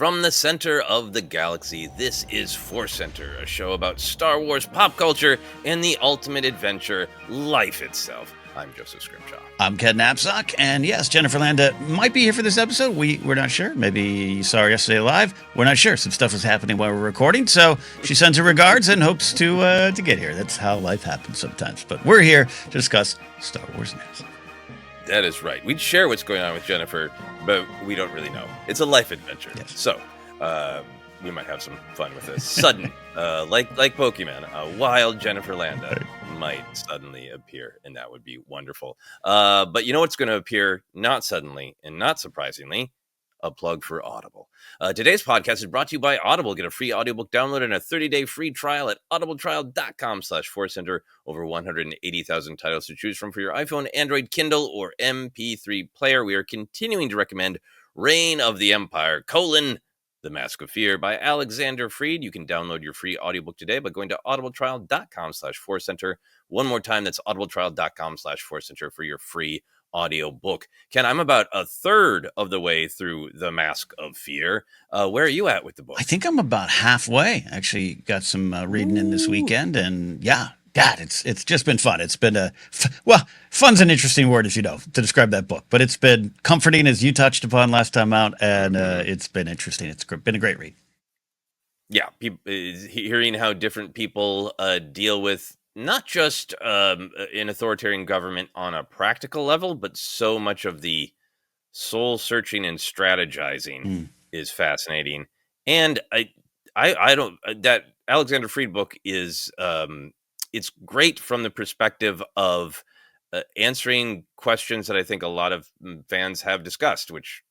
From the center of the galaxy, this is ForceCenter, a show about Star Wars pop culture and the ultimate adventure, life itself. I'm Joseph Scrimshaw. I'm Ken Knapsack, and yes, Jennifer Landa might be here for this episode. We're not sure. Maybe you saw her yesterday live. We're not sure. Some stuff was happening while we're recording, so she sends her regards and hopes to get here. That's how life happens sometimes. But we're here to discuss Star Wars news. That is right. We'd share what's going on with Jennifer, but we don't really know. It's a life adventure. Yes. So we might have some fun with this. Sudden, like Pokemon, a wild Jennifer Landa might suddenly appear, and that would be wonderful. But you know what's going to appear not suddenly and not surprisingly? A plug for Audible. Today's podcast is brought to you by Audible. Get a free audiobook download and a 30-day free trial at audibletrial.com/ForceCenter. Over 180,000 titles to choose from for your iPhone, Android, Kindle, or MP3 player. We are continuing to recommend Reign of the Empire, The Mask of Fear by Alexander Freed. You can download your free audiobook today by going to audibletrial.com/ForceCenter. One more time, that's audibletrial.com/ForceCenter for your free audiobook. Ken, I'm about a third of the way through The Mask of Fear. Where are you at with the book? I think I'm about halfway. Actually got some reading in this weekend, and yeah, God, it's just been fun. It's been fun's an interesting word, as you know, to describe that book, but it's been comforting, as you touched upon last time out, and it's been interesting. It's been a great read. Yeah, hearing how different people deal with not just an authoritarian government on a practical level, but so much of the soul searching and strategizing is fascinating. And I don't, that Alexander Freed book is, it's great from the perspective of answering questions that I think a lot of fans have discussed, which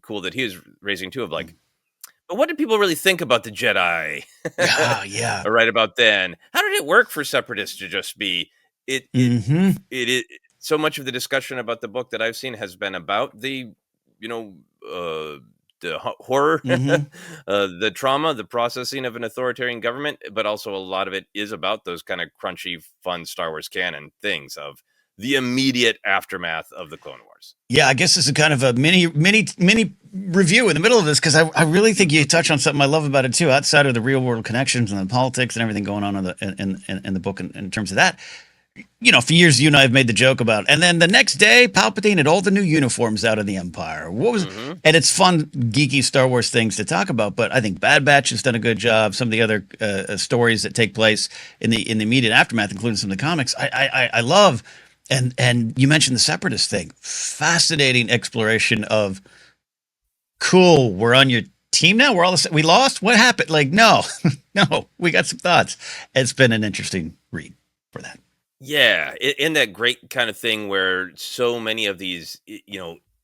cool that he is raising too, of like, but what did people really think about the Jedi? Yeah. Right about then. How did it work for separatists to just be it? So much of the discussion about the book that I've seen has been about the, the horror, the trauma, the processing of an authoritarian government, but also a lot of it is about those kind of crunchy, fun Star Wars canon things of the immediate aftermath of the Clone Wars. Yeah, I guess this is kind of a mini review in the middle of this, because I really think you touch on something I love about it too, outside of the real world connections and the politics and everything going on in the book in terms of that. You know, for years you and I have made the joke about, and then the next day Palpatine had all the new uniforms out of the Empire. What was and it's fun, geeky Star Wars things to talk about, but I think Bad Batch has done a good job. Some of the other stories that take place in the immediate aftermath, including some of the comics, I love. And you mentioned the separatist thing. Fascinating exploration of, cool, we're on your team now? We lost? What happened? Like, no, we got some thoughts. It's been an interesting read for that. Yeah, in that great kind of thing where so many of these,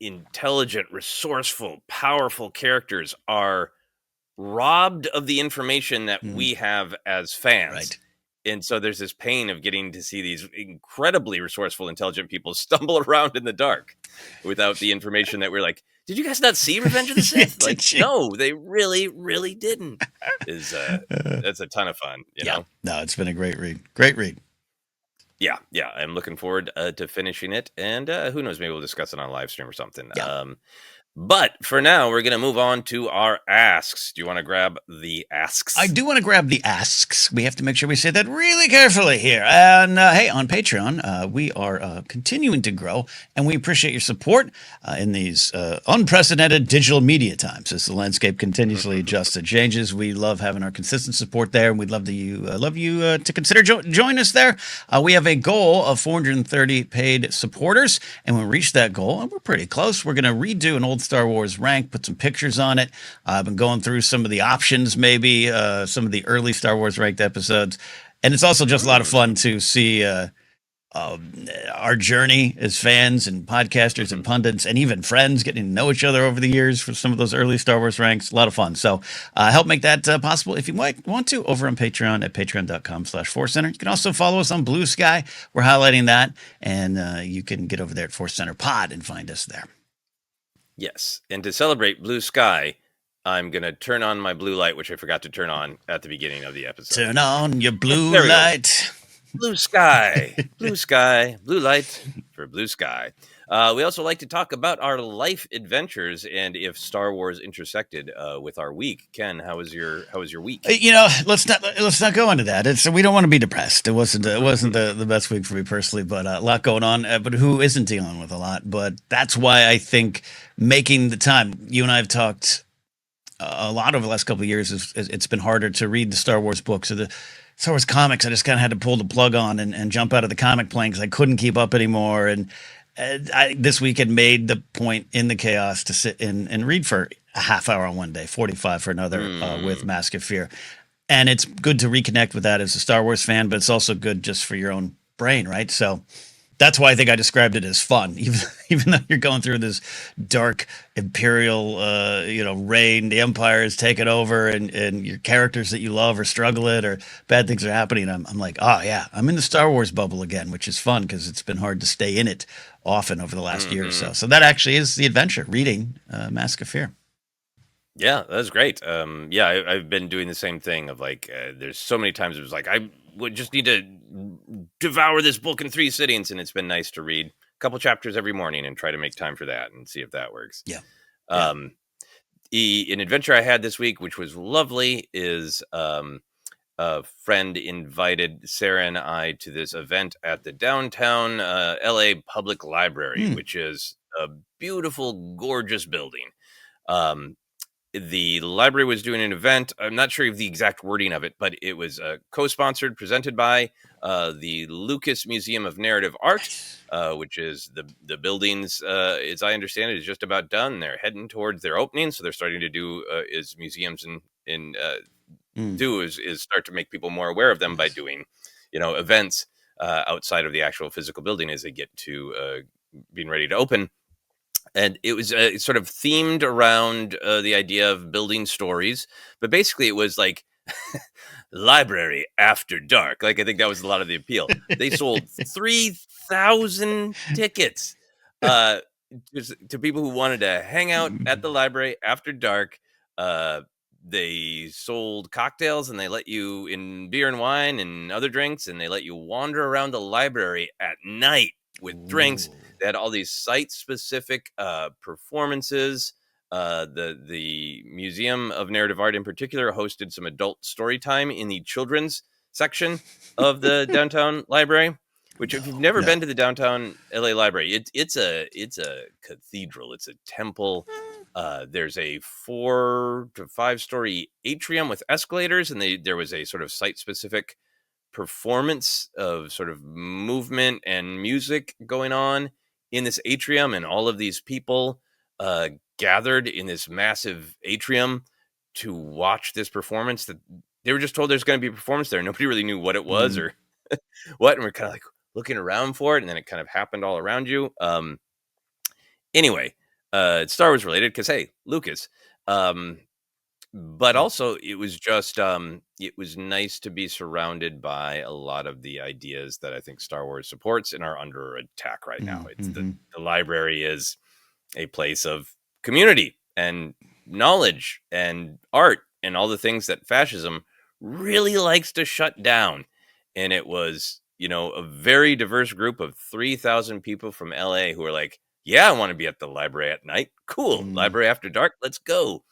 intelligent, resourceful, powerful characters are robbed of the information that we have as fans. Right. And so there's this pain of getting to see these incredibly resourceful, intelligent people stumble around in the dark without the information that we're like, did you guys not see Revenge of the Sith? Like, no, they really, really didn't. That's a ton of fun, you know? No, it's been a great read. Great read. Yeah. I'm looking forward to finishing it. And who knows, maybe we'll discuss it on a live stream or something. Yeah. But for now, we're going to move on to our asks. Do you want to grab the asks? I do want to grab the asks. We have to make sure we say that really carefully here. And hey, on Patreon, we are continuing to grow, and we appreciate your support in these unprecedented digital media times as the landscape continuously adjusts and changes. We love having our consistent support there, and we'd love you to consider join us there. We have a goal of 430 paid supporters, and when we reach that goal, and we're pretty close, we're going to redo an old Star Wars rank, put some pictures on it. I've been going through some of the options, maybe some of the early Star Wars ranked episodes. And it's also just a lot of fun to see our journey as fans and podcasters and pundits and even friends getting to know each other over the years for some of those early Star Wars ranks. A lot of fun. So help make that possible if you might want to over on Patreon at patreon.com/ForceCenter. You can also follow us on Blue Sky. We're highlighting that, and you can get over there at ForceCenter Pod and find us there. Yes, and to celebrate Blue Sky, I'm going to turn on my blue light, which I forgot to turn on at the beginning of the episode. Turn on your blue light. Blue sky, blue light for blue sky. We also like to talk about our life adventures and if Star Wars intersected with our week. Ken, how was your week? Let's not go into that. We don't want to be depressed. It wasn't the best week for me personally, but a lot going on. But who isn't dealing with a lot? But that's why I think making the time. You and I have talked a lot over the last couple of years. It's been harder to read the Star Wars books or the Star Wars comics. I just kind of had to pull the plug on and jump out of the comic plane because I couldn't keep up anymore. And this week had made the point in the chaos to sit and read for a half hour on one day, 45 for another with Mm. Mask of Fear. And it's good to reconnect with that as a Star Wars fan, but it's also good just for your own brain, right? So that's why I think I described it as fun, even though you're going through this dark imperial, reign. The empire is taking over, and your characters that you love are struggling, or bad things are happening. I'm like, oh yeah, I'm in the Star Wars bubble again, which is fun because it's been hard to stay in it often over the last year or so. Hmm. So that actually is the adventure, reading Mask of Fear. Yeah, that's great. Yeah, I've been doing the same thing of like, there's so many times it was like, I would just need to devour this book in 3 sittings. And it's been nice to read a couple chapters every morning and try to make time for that and see if that works. Yeah, yeah. Um, an adventure I had this week, which was lovely, is a friend invited Sarah and I to this event at the downtown LA Public Library, Hmm. which is a beautiful, gorgeous building. Um, the library was doing an event. I'm not sure of the exact wording of it, but it was co-sponsored, presented by the Lucas Museum of Narrative Art, Nice. which is the buildings, as I understand it, is just about done. They're heading towards their opening, so they're starting to do as museums in Mm. do is start to make people more aware of them by Yes. doing, events outside of the actual physical building as they get to being ready to open. And it was sort of themed around the idea of building stories, but basically it was like library after dark. Like I think that was a lot of the appeal. They sold 3,000 tickets uh, to people who wanted to hang out at the library after dark. Uh, they sold cocktails and they let you in beer and wine and other drinks, and they let you wander around the library at night with drinks. Ooh. They had all these site specific performances. The Museum of Narrative Art in particular hosted some adult story time in the children's section of the downtown library. Which, if you've No, never been no. to the downtown LA library, it's a cathedral. It's a temple. There's a 4 to 5 story atrium with escalators, and there was a sort of site specific performance of sort of movement and music going on in this atrium, and all of these people uh, gathered in this massive atrium to watch this performance. That they were just told there's going to be a performance there. Nobody really knew what it was Mm. or what, and we're kind of like looking around for it, and then it kind of happened all around you. Anyway, it's Star Wars related because hey, Lucas. Um, but Mm. also it was nice to be surrounded by a lot of the ideas that I think Star Wars supports and are under attack right now. Mm. It's Mm-hmm. the library is a place of community and knowledge and art and all the things that fascism really likes to shut down. And it was, a very diverse group of 3,000 people from LA who are like, yeah, I want to be at the library at night. Cool. Mm. Library after dark. Let's go.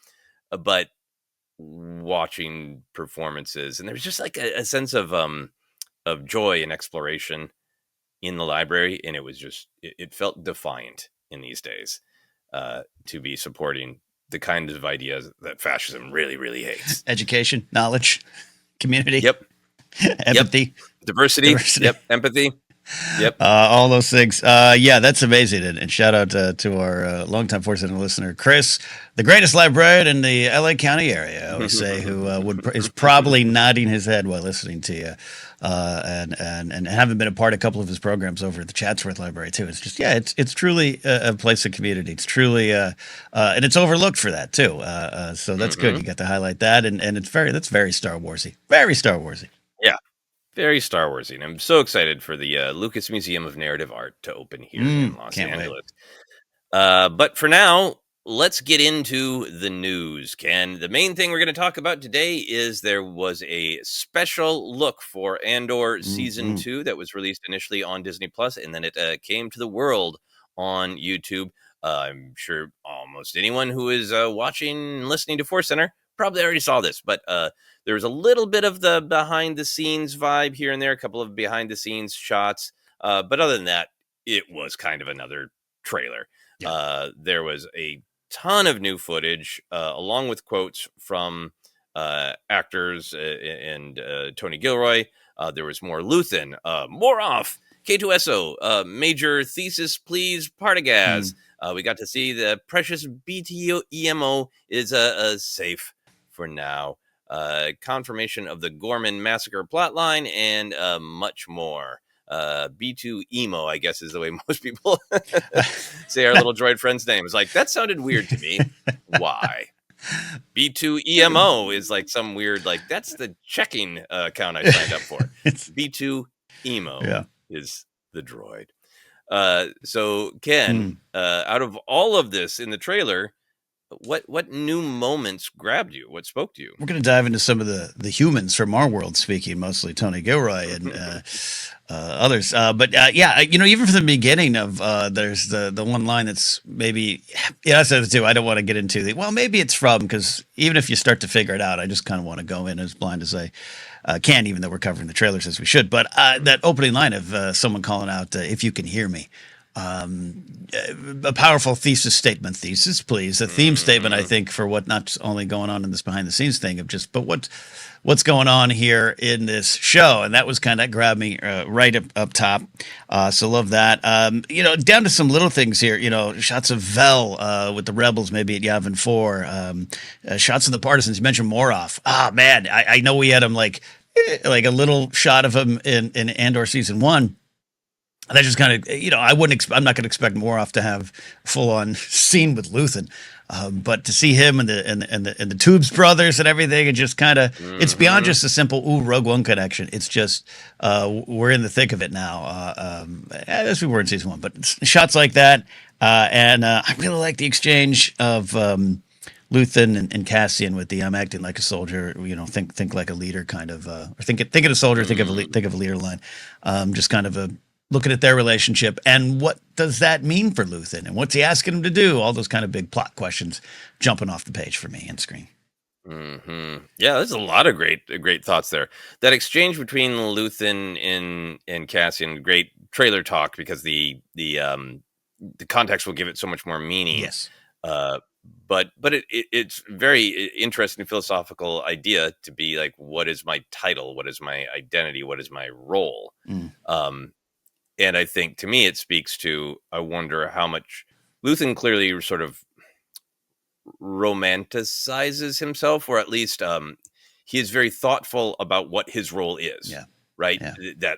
But watching performances, and there's just like a sense of joy and exploration in the library, and it felt defiant in these days to be supporting the kinds of ideas that fascism really really hates. Education, knowledge, community, Yep. Yep. empathy, Diversity. diversity. Yep. Empathy. Yep. All those things. Yeah, that's amazing. And shout out to our longtime ForceCenter listener, Chris, the greatest librarian in the LA County area, I would say, who is probably nodding his head while listening to you, and having been a part of a couple of his programs over at the Chatsworth Library too. It's just it's truly a place of community. It's truly and it's overlooked for that too. So that's good. Hmm. You got to highlight that, and that's very Star Warsy. Very Star Warsy. Yeah. Very Star Warsy. And I'm so excited for the Lucas Museum of Narrative Art to open here in Los Can't wait. Angeles. But for now, let's get into the news, Ken. The main thing we're going to talk about today is there was a special look for Andor Season Mm-hmm. 2 that was released initially on Disney Plus, and then it came to the world on YouTube. I'm sure almost anyone who is watching and listening to ForceCenter probably already saw this, but there was a little bit of the behind the scenes vibe here and there, a couple of behind the scenes shots. But other than that, it was kind of another trailer. Yeah. There was a ton of new footage, along with quotes from actors and Tony Gilroy. There was more Luthen, more off, K2SO, major thesis, please, Partagaz. We got to see the precious BTO EMO is safe for now. Confirmation of the Gorman massacre plotline and much more. B2 emo, I guess, is the way most people say our little droid friend's name. It's like, that sounded weird to me. Why? B2 EMO is like some weird, like, that's the checking account I signed up for. B2 emo is the droid. So Ken, out of all of this in the trailer, what new moments grabbed you? What spoke to you? We're going to dive into some of the humans from our world speaking, mostly Tony Gilroy and others. But even from the beginning of there's the one line that's maybe, I said it too. I don't want to get into maybe it's from, because even if you start to figure it out, I just kind of want to go in as blind as I can, even though we're covering the trailers as we should. But that opening line of someone calling out, "If you can hear me." A powerful thesis statement. Thesis, please. A theme statement, I think, for what not only going on in this behind the scenes thing of just, but what's going on here in this show, and that was kind of grabbed me right up top. So love that. Down to some little things here. Shots of Vel with the rebels, maybe at Yavin 4. Shots of the partisans. You mentioned Moroff. Man, I know we had him like a little shot of him in Andor season 1. That just kind of, I'm not going to expect Moroff to have full on scene with Luthen, but to see him and the Tubes brothers and everything, it just kind of, it's beyond just a simple Rogue One connection. It's just we're in the thick of it now, as we were in season 1. But shots like that, and I really like the exchange of Luthen and Cassian with the "I'm acting like a soldier, think like a leader" kind of, or think of a soldier, think of a leader line. Just kind of a looking at their relationship and what does that mean for Luthen and what's he asking him to do? All those kind of big plot questions jumping off the page for me on screen. Yeah, there's a lot of great thoughts there. That exchange between Luthen and Cassian, great trailer talk, because the context will give it so much more meaning. Yes. But it's very interesting philosophical idea to be like, what is my title? What is my identity? What is my role? And I think, to me, it speaks to, I wonder how much Luthen clearly sort of romanticizes himself, or at least he is very thoughtful about what his role is. Yeah. Right. Yeah.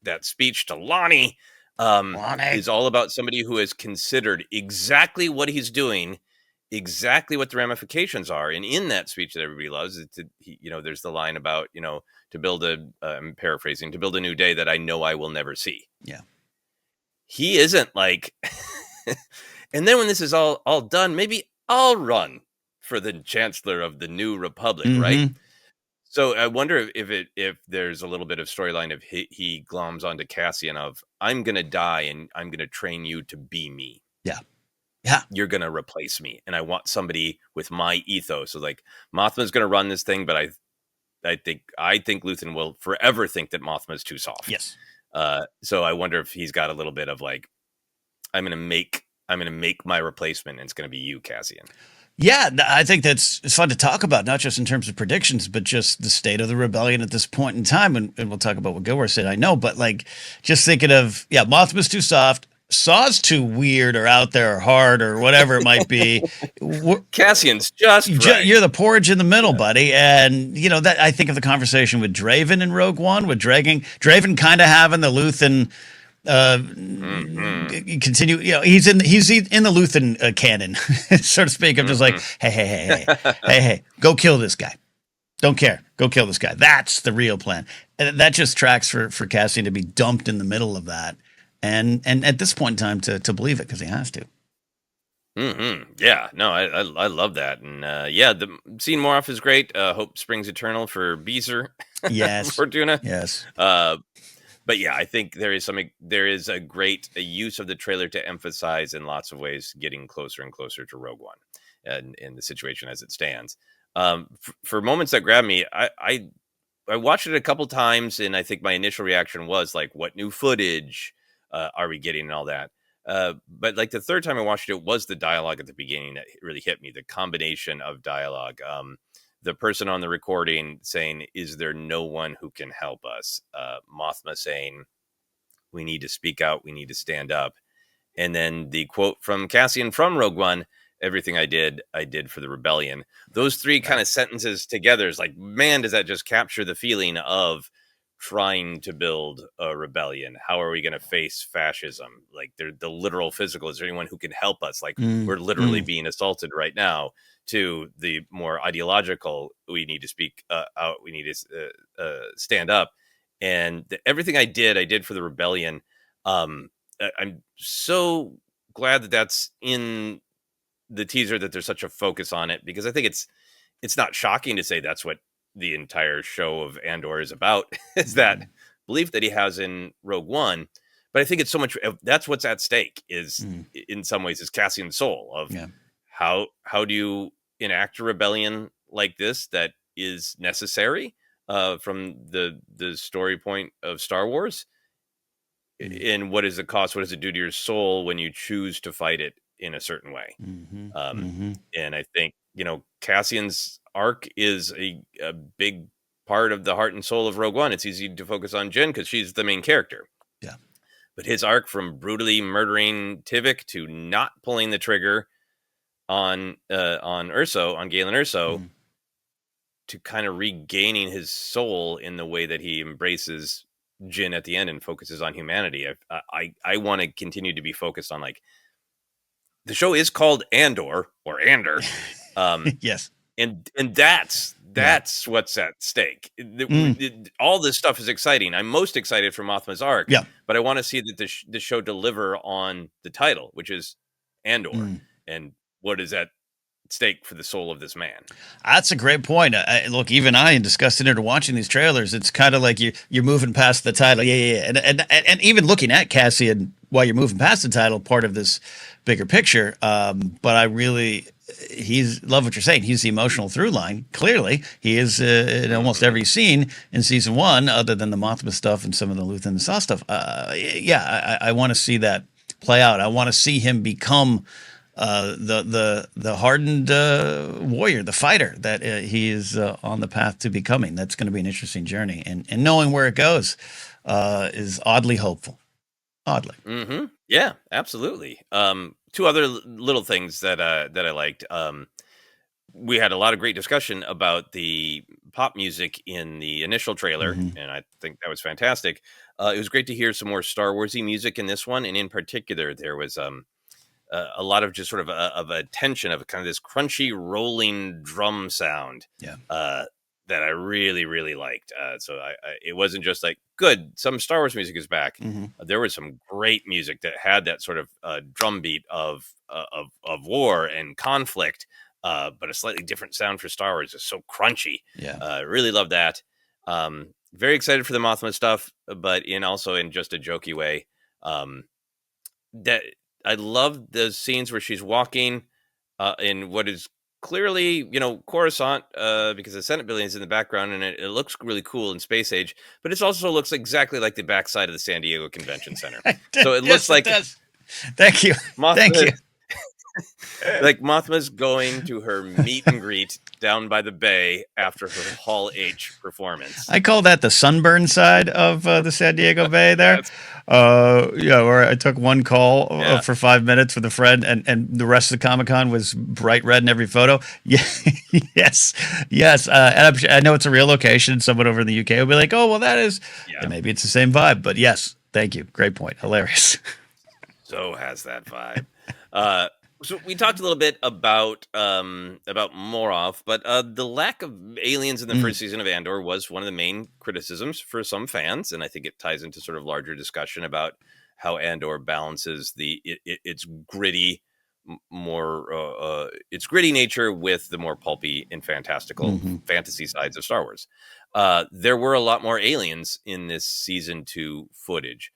That speech to Lonnie is all about somebody who has considered exactly what he's doing, exactly what the ramifications are. And in that speech that everybody loves, there's the line about, to build I'm paraphrasing, to build a new day that I know I will never see. Yeah. He isn't like, and then when this is all done, maybe I'll run for the Chancellor of the New Republic, right? So I wonder if there's a little bit of storyline of he gloms onto Cassian of, I'm going to die and I'm going to train you to be me. Yeah. Yeah. You're going to replace me. And I want somebody with my ethos. So like, Mothma's going to run this thing, but I think Luthen will forever think that Mothma is too soft. Yes. So I wonder if he's got a little bit of like, I'm going to make my replacement, and it's going to be you, Cassian. Yeah, I think it's fun to talk about, not just in terms of predictions, but just the state of the rebellion at this point in time. And we'll talk about what Gilroy said, I know, but like just thinking of, Mothma's too soft, Saw's too weird or out there or hard or whatever it might be. Cassian's just right. You're the porridge in the middle, buddy. And, that I think of the conversation with Draven in Rogue One, with Draven kind of having the Luthen continue, he's in the Luthen canon, so to speak. I'm just like, hey, go kill this guy. Don't care. Go kill this guy. That's the real plan. And that just tracks for Cassian to be dumped in the middle of that. And at this point in time to believe it, because he has to. Yeah, no, I love that. And the seeing Moroff is great. Hope springs eternal for Beezer. Yes. Fortuna. Yes. but yeah, I think there is a great use of the trailer to emphasize in lots of ways getting closer and closer to Rogue One and in the situation as it stands. For moments that grab me, I watched it a couple times, and I think my initial reaction was like, "What new footage are we getting?" and all that. But like the third time I watched it was the dialogue at the beginning that really hit me. The combination of dialogue, the person on the recording saying, "Is there no one who can help us?" Mothma saying, "We need to speak out. We need to stand up." And then the quote from Cassian from Rogue One, "Everything I did for the rebellion." Those three kind of sentences together is like, man, does that just capture the feeling of trying to build a rebellion? How are we going to face fascism? Like the literal physical. Is there anyone who can help us? Like we're literally being assaulted right now. To the more ideological, we need to speak out. We need to stand up. And everything I did for the rebellion. I'm so glad that that's in the teaser, that there's such a focus on it, because I think it's not shocking to say that's what the entire show of Andor is about, is that belief that he has in Rogue One. But I think it's so much that's what's at stake is in some ways is Cassian's soul of how do you enact a rebellion like this that is necessary from the story point of Star Wars. And what is the cost? What does it do to your soul when you choose to fight it in a certain way? And I think, Cassian's arc is a big part of the heart and soul of Rogue One. It's easy to focus on Jyn because she's the main character. Yeah. But his arc from brutally murdering Tivik to not pulling the trigger on Galen Erso, to kind of regaining his soul in the way that he embraces Jyn at the end and focuses on humanity. I want to continue to be focused on, like, the show is called Andor or Andor. Yes. And that's what's at stake. All this stuff is exciting. I'm most excited for Mothma's arc, but I want to see that the show deliver on the title, which is Andor. And what is at stake for the soul of this man? That's a great point. Look, even I, in discussing it or watching these trailers, it's kind of like you're moving past the title. And even looking at Cassian while you're moving past the title, part of this bigger picture. But I really, love what you're saying. He's the emotional through line. Clearly, he is in almost every scene in season 1, other than the Mothma stuff and some of the Luthen and Saw stuff. I want to see that play out. I want to see him become the hardened warrior, the fighter that he is on the path to becoming. That's going to be an interesting journey, and knowing where it goes is oddly hopeful. Oddly, yeah, absolutely. Two other little things that I liked. We had a lot of great discussion about the pop music in the initial trailer, and I think that was fantastic. It was great to hear some more Star Warsy music in this one, and in particular, there was a lot of just sort of a tension of kind of this crunchy rolling drum sound that I really, really liked. So it wasn't just like, good, some Star Wars music is back. There was some great music that had that sort of drum beat of war and conflict, but a slightly different sound for Star Wars. It's so crunchy. Really love that. Very excited for the Mothma stuff, but also in just a jokey way. That I love the scenes where she's walking in what is clearly, Coruscant, because the Senate building is in the background, and it looks really cool in space age, but it also looks exactly like the backside of the San Diego Convention Center. So it looks like... It does. Thank you. Thank you. Like Mothma's going to her meet and greet down by the bay after her Hall H performance. I call that the sunburn side of the San Diego Bay there. Where I took one call for 5 minutes with a friend, and the rest of the Comic-Con was bright red in every photo. Yes. And I know it's a real location. Someone over in the UK will be like, oh, well, that is... And maybe it's the same vibe, but yes, thank you. Great point. Hilarious. So has that vibe. So we talked a little bit about Morov, but the lack of aliens in the first season of Andor was one of the main criticisms for some fans, and I think it ties into sort of larger discussion about how Andor balances its gritty more its gritty nature with the more pulpy and fantastical Mm-hmm. fantasy sides of Star Wars. There were a lot more aliens in this season 2 footage.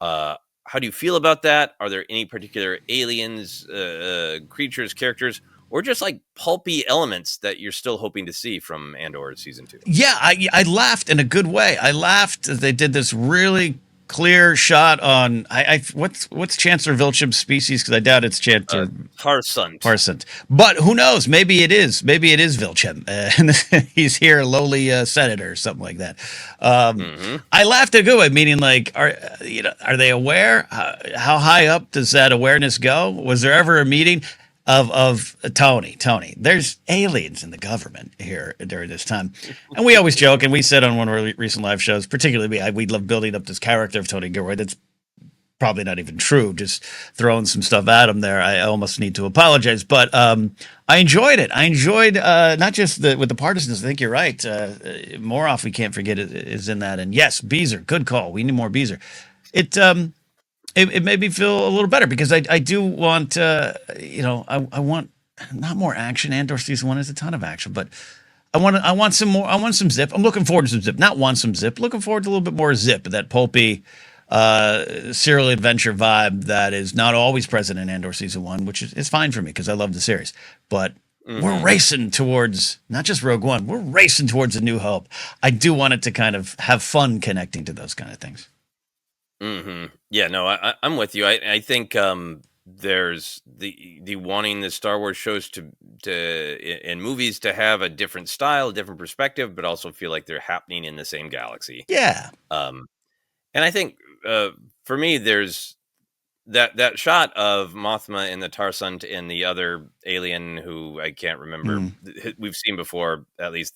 Uh, how do you feel about that? Are there any particular aliens, creatures, characters, or just like pulpy elements that you're still hoping to see from Andor season 2? Yeah, I laughed in a good way. I laughed. They did this really clear shot on what's Chancellor Vilchum's species, because I doubt it's Chancellor Tarsant. Parsant. But who knows? Maybe it is. Maybe it is Vilchum. And he's here, a lowly senator or something like that. I laughed in a good way, meaning like, are they aware? How high up does that awareness go? Was there ever a meeting of Tony? There's aliens in the government here during this time, and we always joke, and we said on one of our recent live shows, particularly we love building up this character of Tony Gilroy. That's probably not even true, just throwing some stuff at him there. I almost need to apologize, but I enjoyed it. I enjoyed not just with the partisans. I think you're right. Moroff, we can't forget, is in that. And yes, Beezer, good call. We need more Beezer. It made me feel a little better, because I do want, I want not more action. Andor season 1 is a ton of action, but I want some more. I want some zip. I'm looking forward to some zip. Not want some zip. Looking forward to a little bit more zip. That pulpy serial adventure vibe that is not always present in Andor season 1, which is fine for me because I love the series. But we're racing towards not just Rogue One. We're racing towards A New Hope. I do want it to kind of have fun connecting to those kind of things. Yeah, no, I'm with you. I think there's the wanting the Star Wars shows to in movies to have a different style, a different perspective, but also feel like they're happening in the same galaxy. Yeah. And I think for me, there's that shot of Mothma and the Tarsant and the other alien who I can't remember. We've seen before, at least.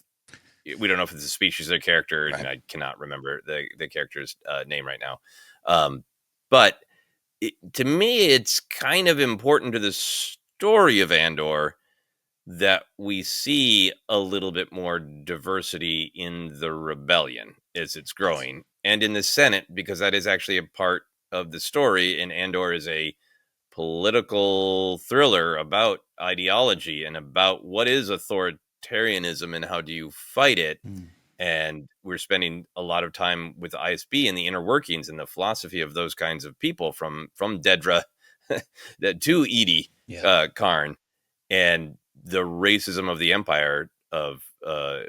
We don't know if it's a species or character, Right. and I cannot remember the character's name right now. But to me, it's kind of important to the story of Andor that we see a little bit more diversity in the rebellion as it's growing, and in the Senate, because that is actually a part of the story. And Andor is a political thriller about ideology and about what is authoritarianism and how do you fight it. And we're spending a lot of time with the ISB and the inner workings and the philosophy of those kinds of people, from Dedra to Edie Karn, and the racism of the Empire of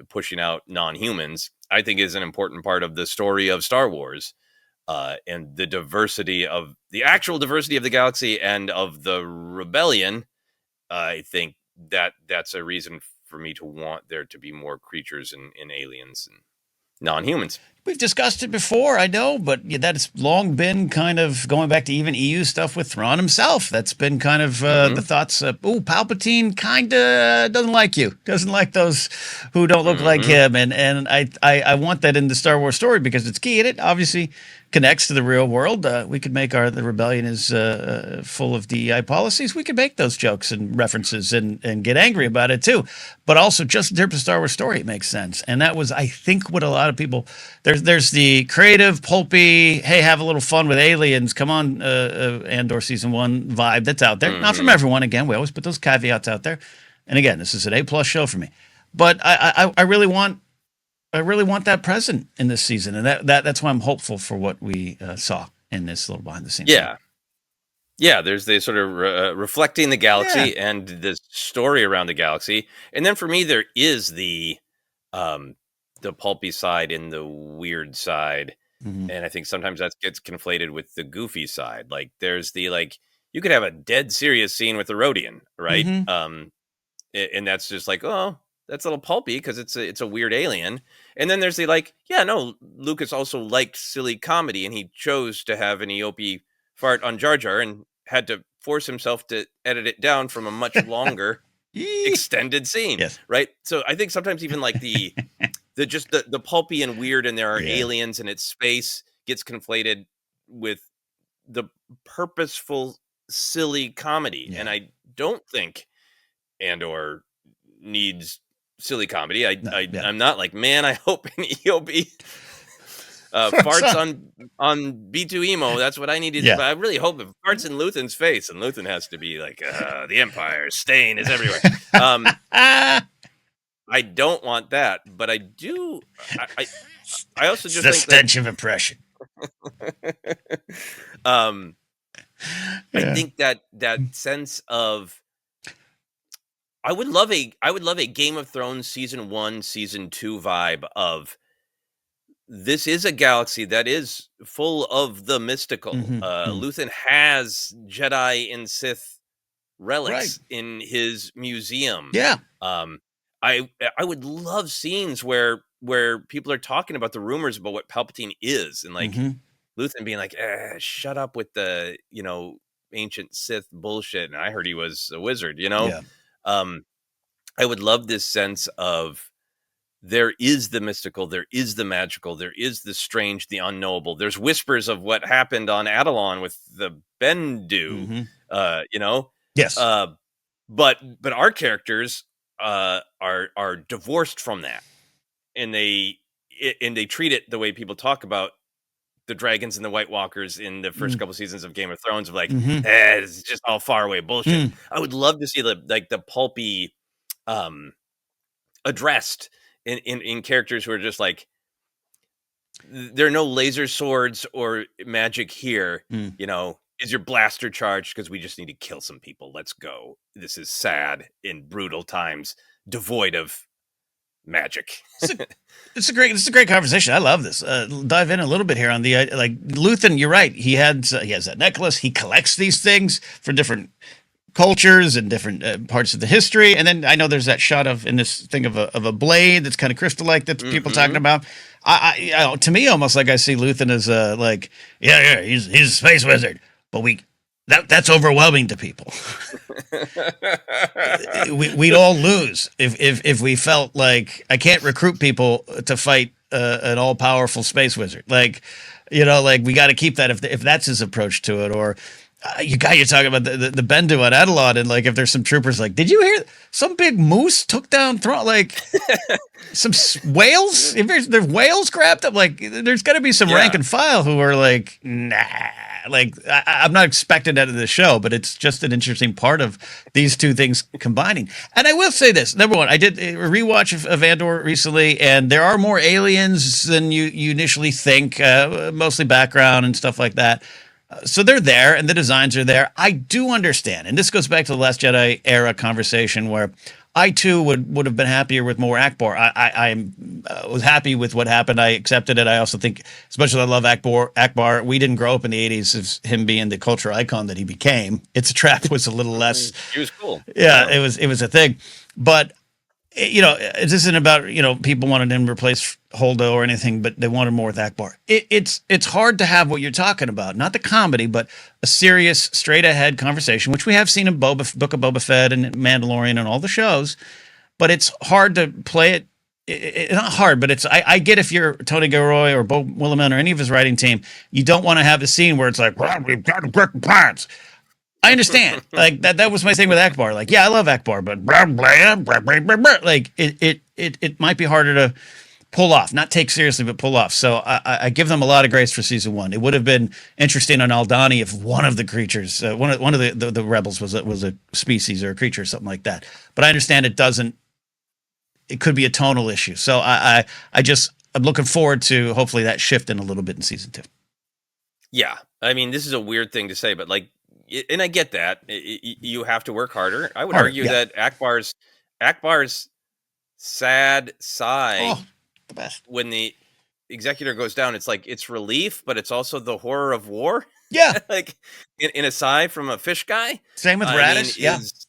pushing out non-humans. I think is an important part of the story of Star Wars, and the actual diversity of the galaxy and of the rebellion. I think that's a reason for me to want there to be more creatures and aliens and non-humans. We've discussed it before, I know, but that's long been kind of going back to even EU stuff with Thrawn himself. That's been kind of the thoughts of, Palpatine kind of doesn't like you, doesn't like those who don't look like him. And I want that in the Star Wars story because it's key. And it obviously connects to the real world. We could make the rebellion is full of DEI policies. We could make those jokes and references and get angry about it too. But also just in terms of Star Wars story, it makes sense. And that was, I think, what a lot of people, there's the creative, pulpy, hey, have a little fun with aliens, come on, Andor season 1 vibe that's out there. Not from everyone. Again, we always put those caveats out there. And again, this is an A+ show for me. But I really want that present in this season, and that's why I'm hopeful for what we saw in this little behind the scenes. Yeah. There's the sort of reflecting the galaxy and the story around the galaxy, and then for me there is the pulpy side and the weird side, and I think sometimes that gets conflated with the goofy side. Like there's the you could have a dead serious scene with a Rodian, right? And that's just like, oh, that's a little pulpy because it's a weird alien. And then there's the Lucas also liked silly comedy, and he chose to have an Eope fart on Jar Jar and had to force himself to edit it down from a much longer extended scene. Yes. Right. So I think sometimes even like the pulpy and weird, and there are aliens and it's space, gets conflated with the purposeful silly comedy. And I don't think Andor needs silly comedy. I'm not like, man, I hope an EOB Farts on B2 emo. That's what I needed. Yeah. But I really hope it farts in Luthen's face, and Luthen has to be like, the Empire's stain is everywhere. I don't want that, but I do. I also just the think stench of oppression. I think that sense of I would love a Game of Thrones season 1, season 2 vibe of this is a galaxy that is full of the mystical. Luthen has Jedi and Sith relics in his museum. Yeah. I would love scenes where people are talking about the rumors about what Palpatine is, and like Luthen being like, shut up with the, ancient Sith bullshit. And I heard he was a wizard, Yeah. I would love this sense of there is the mystical, there is the magical, there is the strange, the unknowable. There's whispers of what happened on Adelon with the Bendu, Yes. But our characters are divorced from that, and they treat it the way people talk about the dragons and the White Walkers in the first couple seasons of Game of Thrones, of like, it's just all far away bullshit. I would love to see the pulpy addressed in characters who are just like, there are no laser swords or magic here. Is your blaster charged? Because we just need to kill some people. Let's go. This is sad in brutal times, devoid of magic. It's a great conversation. I love this. Dive in a little bit here on the like Luthen. You're right. He has that necklace. He collects these things for different cultures and different parts of the history. And then I know there's that shot in this thing of a blade that's kind of crystal-like that people talking about. To me, almost like I see Luthen as he's a space wizard, but that's overwhelming to people. We'd all lose if we felt like I can't recruit people to fight an all-powerful space wizard. Like we got to keep that if that's his approach to it. Or you're talking about the Bendu at Adelon, and like if there's some troopers like, did you hear some big moose took down some whales? If there's whales grabbed up, like there's got to be some rank and file who are like, nah. Like I'm not expecting that in the show, but it's just an interesting part of these two things combining. And I will say this: number one, I did a rewatch of Andor recently, and there are more aliens than you initially think, mostly background and stuff like that. So they're there, and the designs are there. I do understand, and this goes back to the Last Jedi era conversation where I too would have been happier with more Akbar. I was happy with what happened. I accepted it. I also think, as much as I love Akbar, we didn't grow up in the 80s of him being the cultural icon that he became. It's a Trap was a little less. He was cool. Yeah, it was a thing. But this isn't about people wanted him to replace Holdo or anything, but they wanted more with Akbar. It's hard to have what you're talking about, not the comedy, but a serious, straight ahead conversation, which we have seen in Book of Boba Fett and Mandalorian and all the shows. But it's hard to play it. It's not hard, but I get if you're Tony Gilroy or Bo Willimon or any of his writing team, you don't want to have the scene where it's like, well, we've got to get the plans. I understand. Like that was my thing with Akbar. Like, yeah, I love Akbar, but blah, blah, blah, blah, blah, blah. Like it might be harder to pull off, not take seriously, but pull off. So I give them a lot of grace for season 1. It would have been interesting on Aldhani if one of the creatures, one of the rebels was a species or a creature or something like that. But I understand it could be a tonal issue. So I'm looking forward to hopefully that shifting a little bit in season 2. Yeah. I mean, this is a weird thing to say, but like, and I get that you have to work harder. I would argue that Akbar's sad sigh, the best, when the executor goes down, it's like it's relief, but it's also the horror of war. Yeah, like in a sigh from a fish guy. Same with Raditz.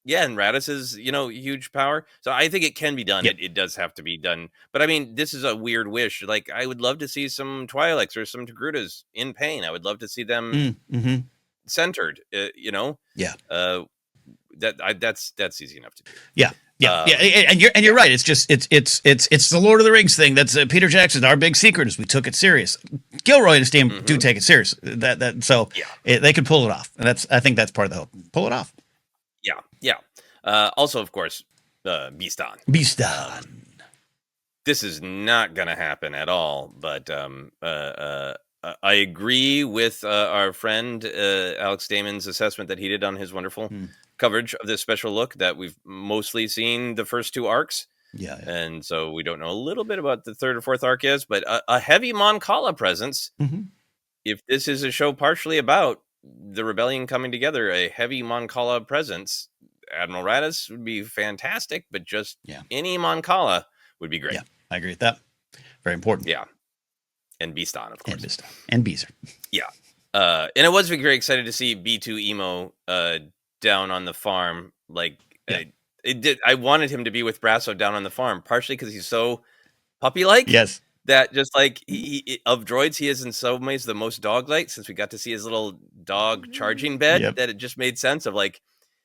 And Raditz is huge power. So I think it can be done. It does have to be done. But I mean, this is a weird wish. Like I would love to see some Twi'leks or some Togrutas in pain. I would love to see them. Centered, that's easy enough to do. And you're right. It's just it's the Lord of the Rings thing. That's Peter Jackson. Our big secret is we took it serious. Gilroy and his team do take it serious. They could pull it off, and I think that's part of the hope. Pull it off. Yeah. Also, of course, Beastan. this is not going to happen at all. But I agree with our friend Alex Damon's assessment that he did on his wonderful coverage of this special look, that we've mostly seen the first 2 arcs. Yeah. And so we don't know a little bit about the 3rd or 4th arc is, but a heavy Mon Cala presence. If this is a show partially about the rebellion coming together, a heavy Mon Cala presence, Admiral Raddus would be fantastic, but just any Mon Cala would be great. Yeah, I agree with that. Very important. Yeah. And Beaston, of course. And Beezer. Yeah. And I was very excited to see B2 Emo down on the farm. Like, I wanted him to be with Brasso down on the farm, partially because he's so puppy-like. Yes. That just like he of droids, he is in some ways the most dog-like, since we got to see his little dog charging bed, that it just made sense of like,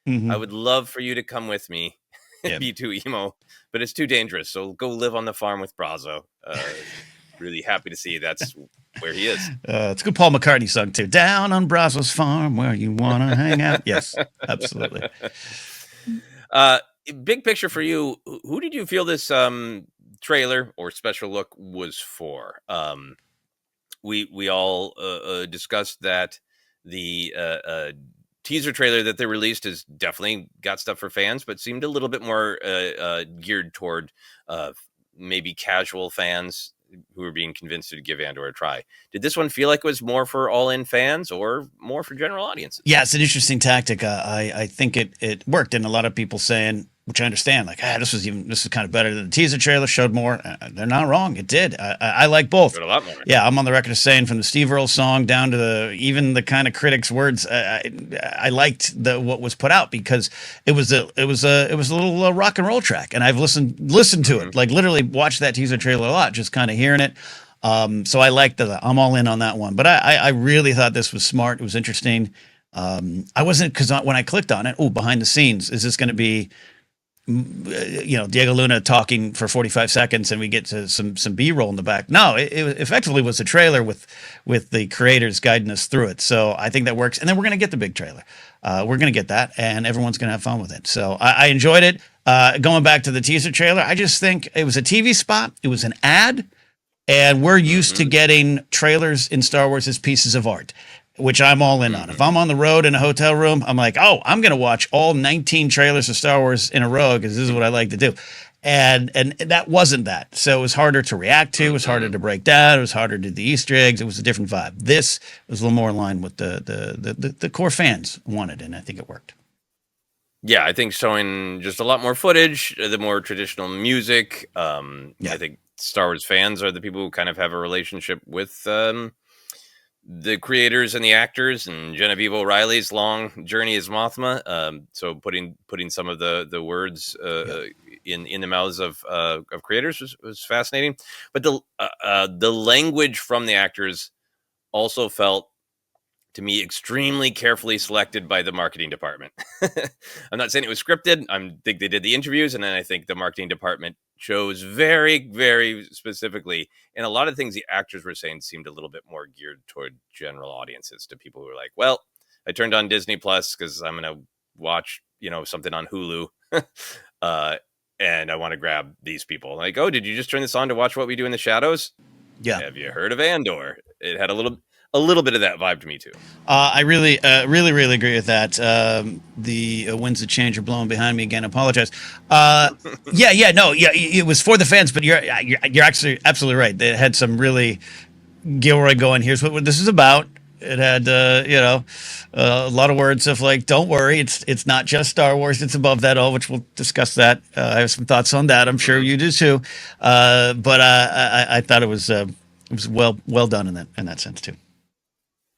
I would love for you to come with me, B2 Emo, but it's too dangerous. So go live on the farm with Brasso. Really happy to see that's where he is. It's a good Paul McCartney song too. Down on Brasso's farm where you want to hang out. Yes, absolutely. Big picture for you, who did you feel this trailer or special look was for? We all discussed that the teaser trailer that they released has definitely got stuff for fans, but seemed a little bit more geared toward maybe casual fans who were being convinced to give Andor a try. Did this one feel like it was more for all-in fans or more for general audiences? Yeah, it's an interesting tactic. I think it worked, and a lot of people saying, which I understand, like, this is kind of better than the teaser trailer, showed more. They're not wrong. It did. I like both. A lot more. Yeah, I'm on the record of saying, from the Steve Earle song down to even the kind of critics' words, I liked what was put out, because it was a little rock and roll track, and I've listened to it, like literally watched that teaser trailer a lot, just kind of hearing it. So I liked that. I'm all in on that one. But I really thought this was smart. It was interesting. I wasn't, because when I clicked on it, behind the scenes, is this going to be, Diego Luna talking for 45 seconds and we get to some B-roll in the back? No, it effectively was a trailer with the creators guiding us through it. So I think that works. And then we're going to get the big trailer. We're going to get that, and everyone's going to have fun with it. So I enjoyed it. Going back to the teaser trailer, I just think it was a TV spot. It was an ad. And we're used to getting trailers in Star Wars as pieces of art, which I'm all in on. If I'm on the road in a hotel room, I'm like, I'm going to watch all 19 trailers of Star Wars in a row, because this is what I like to do. And that wasn't that. So it was harder to react to. It was harder to break down. It was harder to do the Easter eggs. It was a different vibe. This was a little more in line with the core fans wanted, and I think it worked. Yeah, I think showing just a lot more footage, the more traditional music. I think Star Wars fans are the people who kind of have a relationship with the creators and the actors, and Genevieve O'Reilly's long journey as Mothma. So putting some of the words in the mouths of creators was fascinating. But the language from the actors also felt, to me, extremely carefully selected by the marketing department. I'm not saying it was scripted. I think they did the interviews, and then I think the marketing department chose very, very specifically. And a lot of things the actors were saying seemed a little bit more geared toward general audiences, to people who were like, well, I turned on Disney Plus because I'm going to watch, something on Hulu. And I want to grab these people. Like, did you just turn this on to watch What We Do in the Shadows? Yeah. Have you heard of Andor? It had a little bit of that vibe to me too. I really agree with that. The winds of change are blowing behind me again. I apologize. It was for the fans, but you're actually absolutely right. They had some really Gilroy going, here's what this is about. It had a lot of words of like, don't worry, it's not just Star Wars, it's above that all, which we'll discuss that. I have some thoughts on that. I'm sure you do too. But I thought it was well done in that sense too.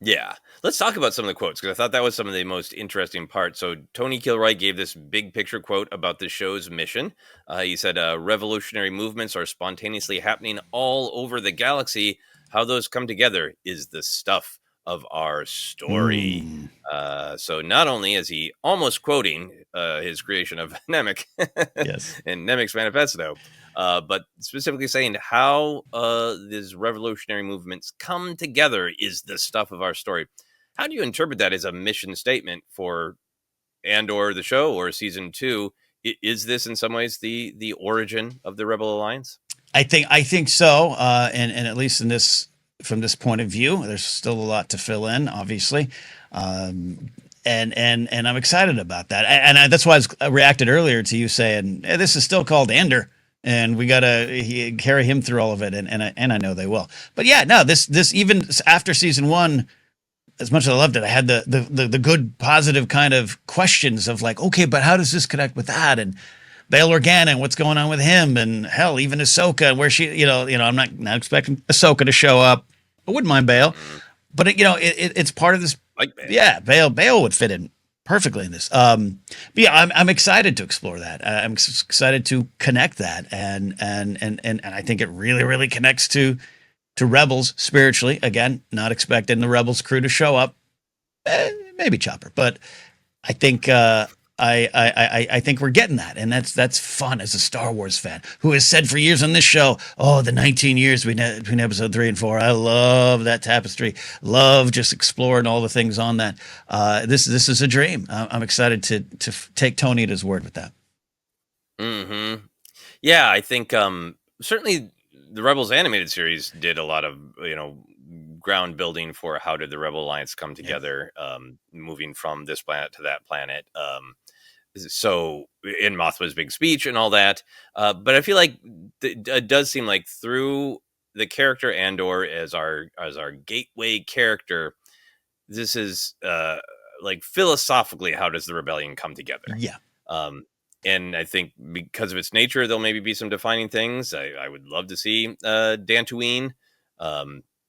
Yeah. Let's talk about some of the quotes, because I thought that was some of the most interesting parts. So Tony Kilroy gave this big picture quote about the show's mission. He said, revolutionary movements are spontaneously happening all over the galaxy. How those come together is the stuff of our story. So not only is he almost quoting his creation of Nemec and Nemec's manifesto, but specifically saying how these revolutionary movements come together is the stuff of our story. How do you interpret that as a mission statement for Andor, the show, or season 2? Is this in some ways the origin of the Rebel Alliance? I think so. And at least in this from this point of view, there's still a lot to fill in, obviously. Um, and I'm excited about that. That's why I reacted earlier to you saying this is still called Andor, and we gotta carry him through all of it. And I know they will. But yeah, no, this even after season one, as much as I loved it, I had the good positive kind of questions of like, okay, but how does this connect with that? And Bail Organa and what's going on with him, and hell, even Ahsoka, and where she, I'm not expecting Ahsoka to show up. I wouldn't mind Bail, Mhm. but it's part of this. Like Bale. Yeah, Bail would fit in perfectly in this. But yeah, I'm excited to explore that. I'm excited to connect that, and I think it really connects to Rebels spiritually. Again, not expecting the Rebels crew to show up. Maybe Chopper, but I think I think we're getting that, and that's fun as a Star Wars fan who has said for years on this show, oh, the 19 years between episode 3 and 4. I love that tapestry. Love just exploring all the things on that. This is a dream. I'm excited to take Tony at his word with that. Yeah, I think certainly the Rebels animated series did a lot of ground building for how did the Rebel Alliance come Yeah. together, moving from this planet to that planet. So in Mothma's big speech and all that, but I feel like it does seem like through the character Andor as our gateway character, this is like philosophically how does the rebellion come together. Yeah. um, and I think because of its nature, there'll maybe be some defining things. I would love to see Dantooine.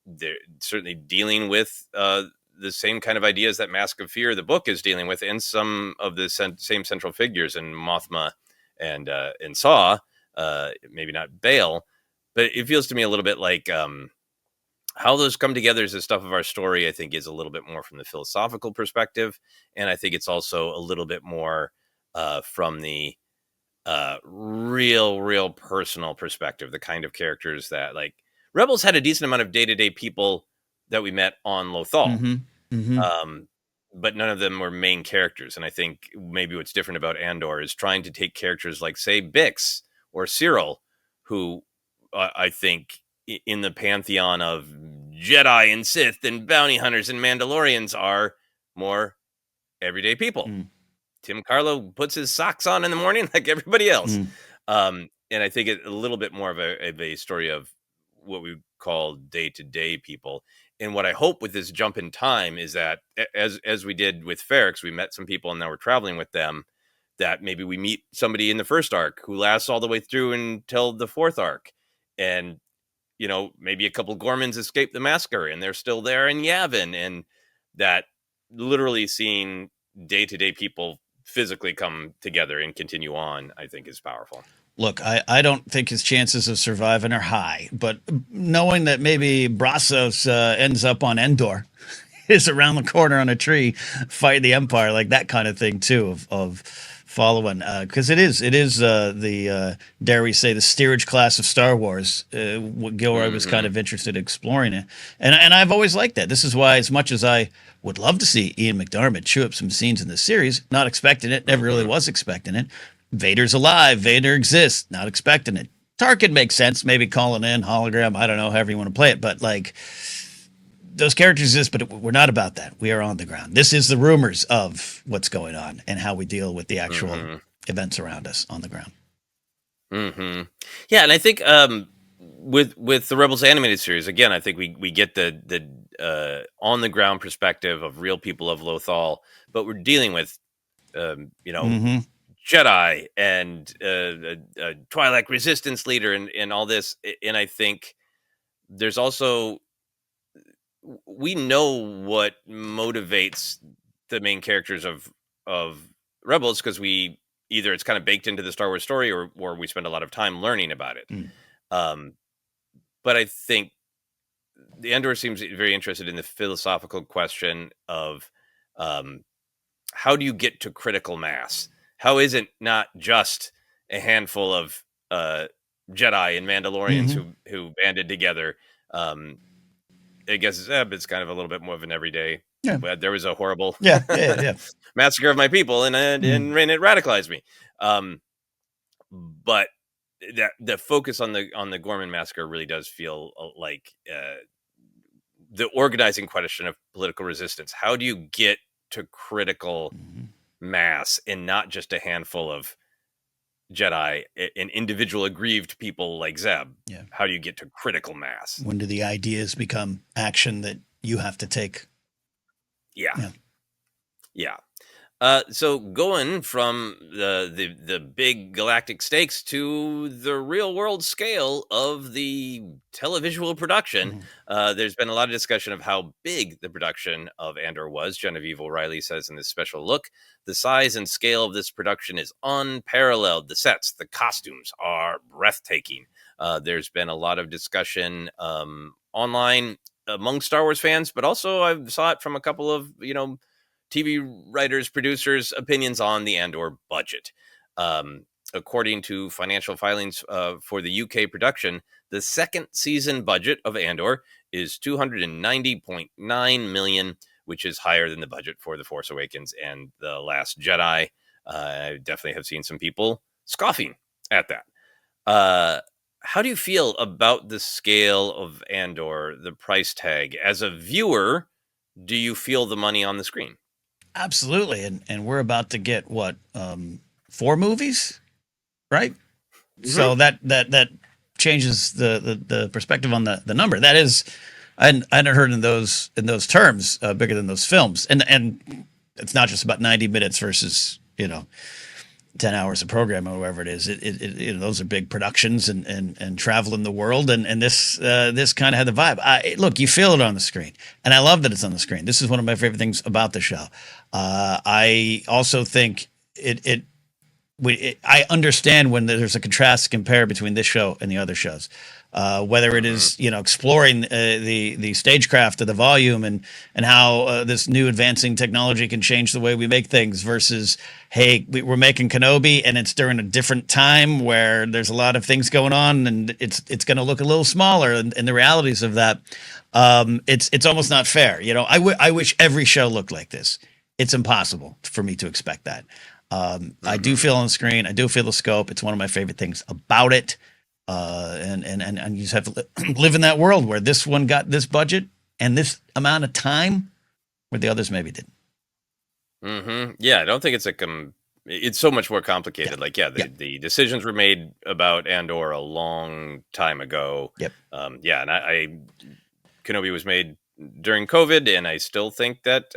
They're certainly dealing with the same kind of ideas that Mask of Fear, the book, is dealing with, and some of the same central figures in Mothma and Saw. Maybe not Bale, but it feels to me a little bit like how those come together is the stuff of our story. I think is a little bit more from the philosophical perspective, and I think it's also a little bit more from the real personal perspective. The kind of characters that like Rebels had a decent amount of day-to-day people that we met on Lothal, Mm-hmm. Mm-hmm. um, but none of them were main characters. And I think maybe what's different about Andor is trying to take characters like, say, Bix or Cyril, who I think in the pantheon of Jedi and Sith and bounty hunters and Mandalorians are more everyday people. Mm. Tim Carlo puts his socks on in the morning like everybody else. Mm. And I think a little bit more of a story of what we call day-to-day people. And what I hope with this jump in time is that as we did with Ferrex, we met some people and now we're traveling with them, that maybe we meet somebody in the first arc who lasts all the way through until the fourth arc. And, maybe a couple Gormans escape the massacre and they're still there in Yavin. And that literally seeing day-to-day people physically come together and continue on, I think is powerful. Look, I don't think his chances of surviving are high, but knowing that maybe Brazos ends up on Endor, is around the corner on a tree fighting the Empire, like that kind of thing too, of following, because it is the dare we say the steerage class of Star Wars. Gilroy was kind of interested in exploring it, and I've always liked that. This is why, as much as I would love to see Ian McDiarmid chew up some scenes in this series, not expecting it, never really was expecting it. Vader's alive. Vader exists. Not expecting it. Tarkin makes sense. Maybe calling in hologram. I don't know. However you want to play it, but like those characters exist, but we're not about that. We are on the ground. This is the rumors of what's going on and how we deal with the actual events around us on the ground. Yeah, and I think with the Rebels animated series, again, I think we get the on the ground perspective of real people of Lothal, but we're dealing with Jedi and a Twi'lek resistance leader and all this. And I think there's also, we know what motivates the main characters of Rebels, because we either it's kind of baked into the Star Wars story or we spend a lot of time learning about it. But I think the Andor seems very interested in the philosophical question of how do you get to critical mass? How is it not just a handful of Jedi and Mandalorians who banded together? I guess it's kind of a little bit more of an everyday. Yeah. But there was a horrible massacre of my people, and it radicalized me. But that the focus on the Gorman massacre really does feel like the organizing question of political resistance. How do you get to critical Mhm. mass and not just a handful of Jedi and individual aggrieved people like Zeb? Yeah. How do you get to critical mass? When do the ideas become action that you have to take? Yeah. Yeah. Yeah. So going from the big galactic stakes to the real world scale of the televisual production, Mhm. there's been a lot of discussion of how big the production of Andor was. Genevieve O'Reilly says in this special look, the size and scale of this production is unparalleled. The sets, the costumes are breathtaking. There's been a lot of discussion online among Star Wars fans, but also I saw it from a couple of TV writers, producers' opinions on the Andor budget. According to financial filings for the UK production, the second season budget of Andor is $290.9 million, which is higher than the budget for The Force Awakens and The Last Jedi. I definitely have seen some people scoffing at that. How do you feel about the scale of Andor, the price tag? As a viewer, do you feel the money on the screen? Absolutely. And we're about to get what, 4 movies, right? Mm-hmm. So that changes the perspective on the number. That is, I hadn't heard in those terms, bigger than those films. And it's not just about 90 minutes versus 10 hours of program or whatever it is. Those are big productions and travel in the world. And this kind of had the vibe. Look, you feel it on the screen, and I love that it's on the screen. This is one of my favorite things about the show. I also think I understand when there's a contrast to compare between this show and the other shows. Whether it is exploring the stagecraft of the volume and how this new advancing technology can change the way we make things versus, hey, we're making Kenobi and it's during a different time where there's a lot of things going on and it's going to look a little smaller, and the realities of that. It's almost not fair. I wish every show looked like this. It's impossible for me to expect that. I do feel on the screen. I do feel the scope. It's one of my favorite things about it. And you just have to live in that world where this one got this budget and this amount of time, where the others maybe didn't. Yeah, I don't think it's so much more complicated. Yeah. Like, yeah, Yep. the decisions were made about Andor a long time ago. Yep. Yeah, and Kenobi was made during COVID, and I still think that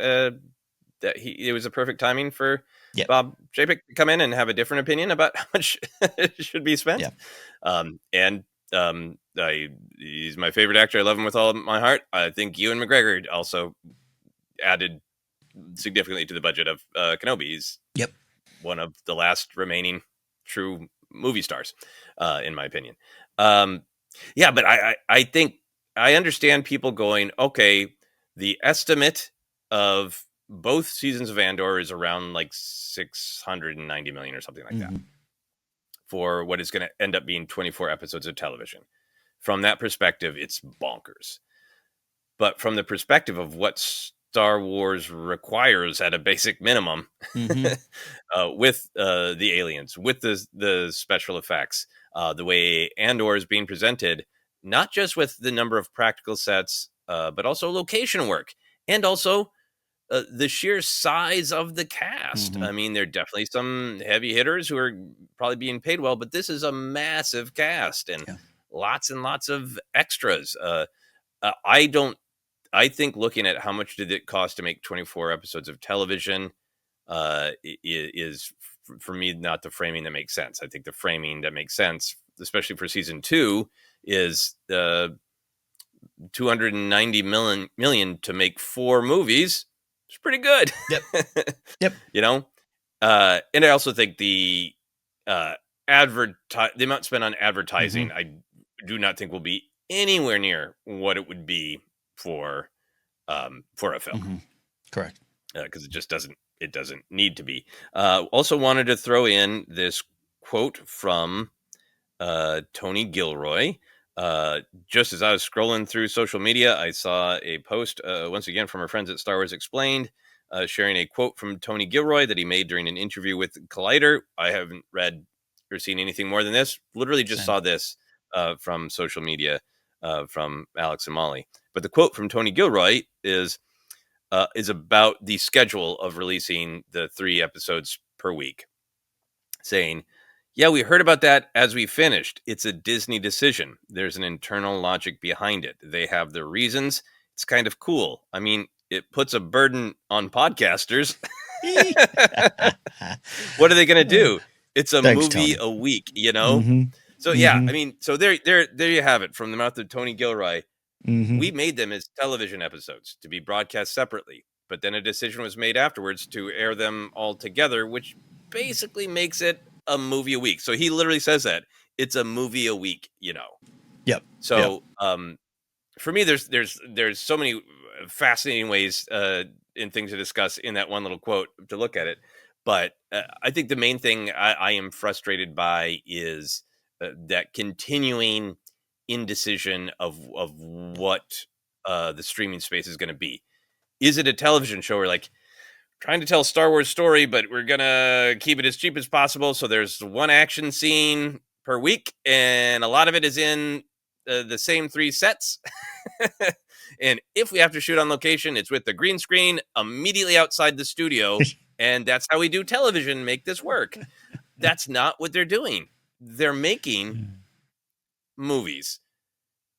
it was a perfect timing for Yep. Bob Chapek to come in and have a different opinion about how much should be spent. Yeah. He's my favorite actor. I love him with all of my heart. I think Ewan McGregor also added significantly to the budget of Kenobi. He's Yep. one of the last remaining true movie stars, in my opinion. Yeah, but I think I understand people going, okay, the estimate of both seasons of Andor is around like 690 million or something like that for what is going to end up being 24 episodes of television. From that perspective, it's bonkers. But from the perspective of what Star Wars requires at a basic minimum, with the aliens, with the special effects, the way Andor is being presented, not just with the number of practical sets, but also location work, and also the sheer size of the cast. I mean, there are definitely some heavy hitters who are probably being paid well, but this is a massive cast and lots of extras. I think looking at how much did it cost to make 24 episodes of television is for me not the framing that makes sense. I think the framing that makes sense, especially for season 2, is 290 million to make 4 movies. It's pretty good. Yep. And I also think the the amount spent on advertising, I do not think will be anywhere near what it would be for a film. Correct. Because it doesn't need to be. Also wanted to throw in this quote from Tony Gilroy. Just as I was scrolling through social media, I saw a post once again from our friends at Star Wars Explained, sharing a quote from Tony Gilroy that he made during an interview with Collider. I haven't read or seen anything more than this. Literally just Same. saw this from social media from Alex and Molly. But the quote from Tony Gilroy is about the schedule of releasing the 3 episodes per week, saying, "Yeah, we heard about that as we finished. It's a Disney decision. There's an internal logic behind it. They have their reasons. It's kind of cool. I mean, it puts a burden on podcasters. What are they going to do? It's a Thanks, movie Tony. a week, you know?" So yeah, I mean, so there you have it from the mouth of Tony Gilroy. We made them as television episodes to be broadcast separately, but then a decision was made afterwards to air them all together, which basically makes it a movie a week. So he literally says that it's a movie a week, you know. Yep. So for me, there's so many fascinating ways and things to discuss in that one little quote to look at it. But I think the main thing I am frustrated by is that continuing indecision of what the streaming space is going to be. Is it a television show where like trying to tell a Star Wars story, but we're going to keep it as cheap as possible? So there's one action scene per week, and a lot of it is in the same 3 sets. And if we have to shoot on location, it's with the green screen immediately outside the studio. And that's how we do television, make this work. That's not what they're doing. They're making movies,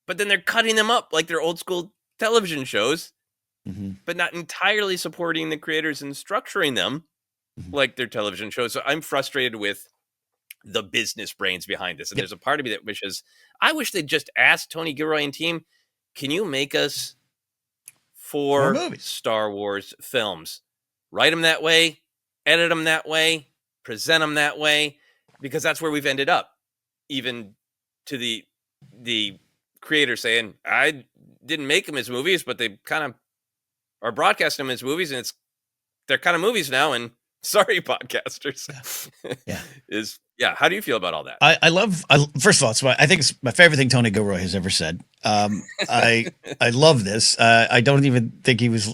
but then they're cutting them up like they're old school television shows, but not entirely supporting the creators and structuring them like their television shows. So I'm frustrated with the business brains behind this. And there's a part of me that wishes, I wish they'd just ask Tony Gilroy and team, can you make us 4 Star Wars films? Write them that way, edit them that way, present them that way, because that's where we've ended up. Even to the creator saying, I didn't make them as movies, but they kind of are broadcasting them as movies, and they're kind of movies now. And sorry, podcasters. How do you feel about all that? First of all, I think it's my favorite thing Tony Gilroy has ever said. I love this. I don't even think he's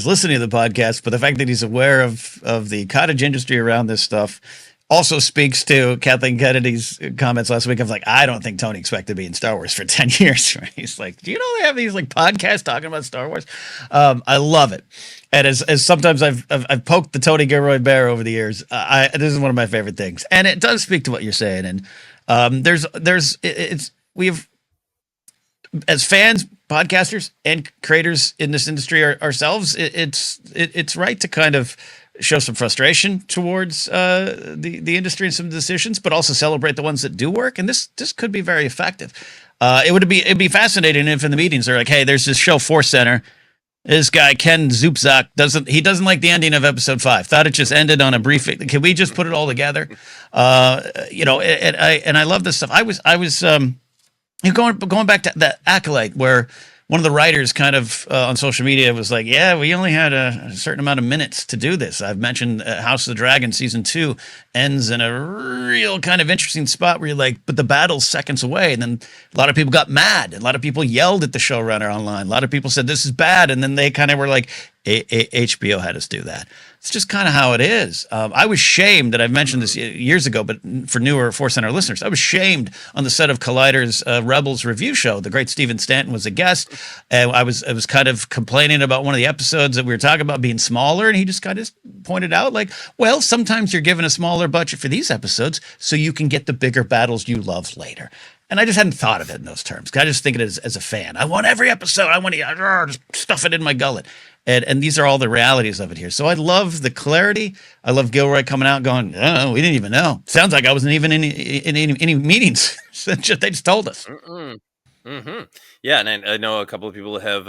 listening to the podcast, but the fact that he's aware of the cottage industry around this stuff also speaks to Kathleen Kennedy's comments last week of like, I don't think Tony expected to be in Star Wars for 10 years. He's like, do you know they have these like podcasts talking about Star Wars? I love it. And as sometimes I've poked the Tony Gilroy bear over the years, this is one of my favorite things. And it does speak to what you're saying. And we've, as fans, podcasters, and creators in this industry ourselves, it's right to kind of show some frustration towards the industry and some decisions, but also celebrate the ones that do work. And this could be very effective. It'd be fascinating if in the meetings they're like, hey, there's this show ForceCenter. This guy Ken Zupzak doesn't like the ending of episode 5. Thought it just ended on a brief. Can we just put it all together? And I love this stuff. I was going back to that Acolyte where one of the writers kind of on social media was like, yeah, we only had a certain amount of minutes to do this. I've mentioned House of the Dragon season 2 ends in a real kind of interesting spot where you're like, but the battle's seconds away. And then a lot of people got mad. A lot of people yelled at the showrunner online. A lot of people said, this is bad. And then they kind of were like, HBO had us do that. It's just kind of how it is. I was shamed that I've mentioned this years ago, but for newer ForceCenter listeners, I was shamed on the set of Collider's Rebels review show. The great Stephen Stanton was a guest, and I was kind of complaining about one of the episodes that we were talking about being smaller, and he just kind of pointed out, like, well, sometimes you're given a smaller budget for these episodes so you can get the bigger battles you love later. And I just hadn't thought of it in those terms. I just think of it as a fan. I want every episode. I want to just stuff it in my gullet. And these are all the realities of it here. So I love the clarity. I love Gilroy coming out going, oh, we didn't even know. Sounds like I wasn't even in any meetings. They just told us. Yeah, and I know a couple of people have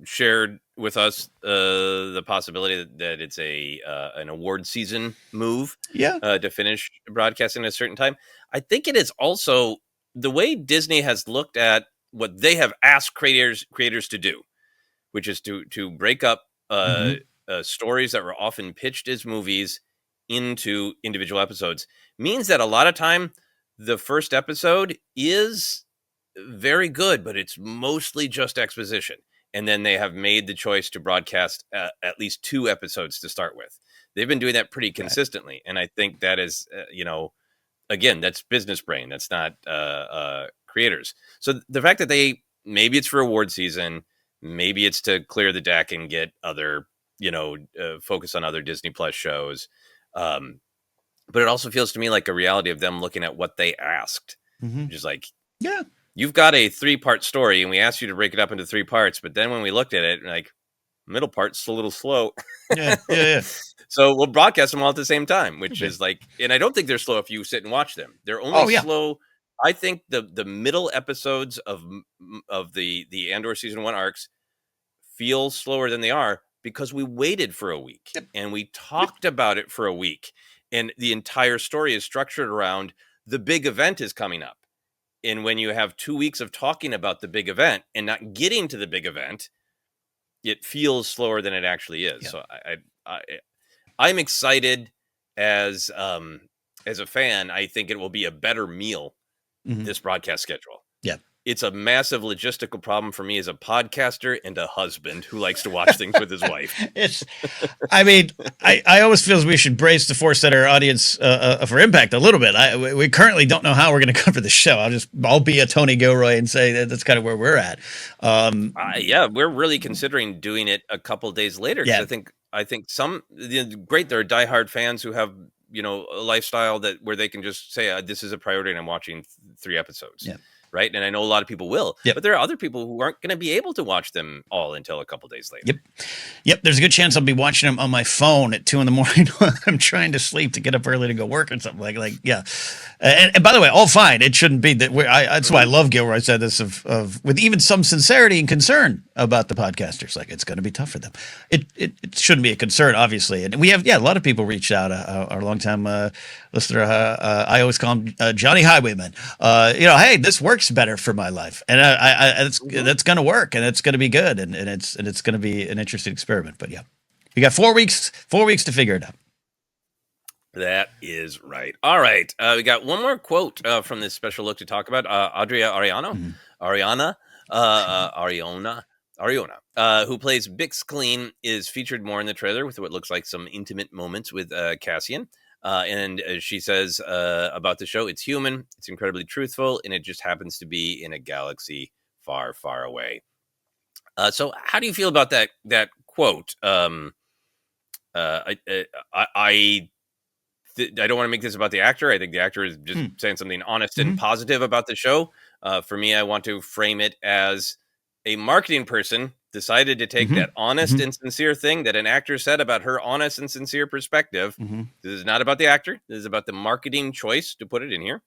shared with us the possibility that it's an award season move to finish broadcasting at a certain time. I think it is also the way Disney has looked at what they have asked creators to do, which is to break up stories that were often pitched as movies into individual episodes, means that a lot of time the first episode is very good, but it's mostly just exposition. And then they have made the choice to broadcast at least 2 episodes to start with. They've been doing that pretty consistently, and I think that is, again, that's business brain. That's not creators. So the fact that maybe it's for award season, maybe it's to clear the deck and get other, focus on other Disney Plus shows. But it also feels to me like a reality of them looking at what they asked, which is like, yeah, you've got a 3-part story and we asked you to break it up into 3 parts. But then when we looked at it, like, middle part's a little slow. Yeah. So we'll broadcast them all at the same time, which is like, and I don't think they're slow if you sit and watch them. They're only slow. I think the middle episodes of the Andor season 1 arcs feel slower than they are because we waited for a week and we talked about it for a week. And the entire story is structured around the big event is coming up. And when you have 2 weeks of talking about the big event and not getting to the big event, it feels slower than it actually is. Yeah. So I'm excited as a fan. I think it will be a better meal, this broadcast schedule. Yeah. It's a massive logistical problem for me as a podcaster and a husband who likes to watch things with his wife. I always feel we should brace the ForceCenter audience for impact a little bit. We currently don't know how we're going to cover the show. I'll be a Tony Gilroy and say that's kind of where we're at. We're really considering doing it a couple days later. Yeah. I think great. There are diehard fans who have, a lifestyle where they can just say, this is a priority and I'm watching 3 episodes. Yeah. Right. And I know a lot of people will, but there are other people who aren't going to be able to watch them all until a couple days later. Yep. There's a good chance I'll be watching them on my phone at 2 a.m. when I'm trying to sleep to get up early to go work or something like. And by the way, all fine. It shouldn't be that. That's why I love Gilroy said this of with even some sincerity and concern about the podcasters. Like, it's going to be tough for them. It shouldn't be a concern, obviously. And we have a lot of people reached out. Our longtime listener, I always call him Johnny Highwayman. Hey, this works better for my life, and that's going to work, and it's going to be good, and it's going to be an interesting experiment. But we got 4 weeks to figure it out. That is right. All right, we got one more quote from this special look to talk about. Ariana, who plays Bix Clean, is featured more in the trailer with what looks like some intimate moments with Cassian. And she says about the show, it's human, it's incredibly truthful, and it just happens to be in a galaxy far, far away. So how do you feel about that quote? I don't want to make this about the actor. I think the actor is just saying something honest and positive about the show. For me, I want to frame it as a marketing person decided to take that honest and sincere thing that an actor said about her honest and sincere perspective. This is not about the actor. This is about the marketing choice to put it in here.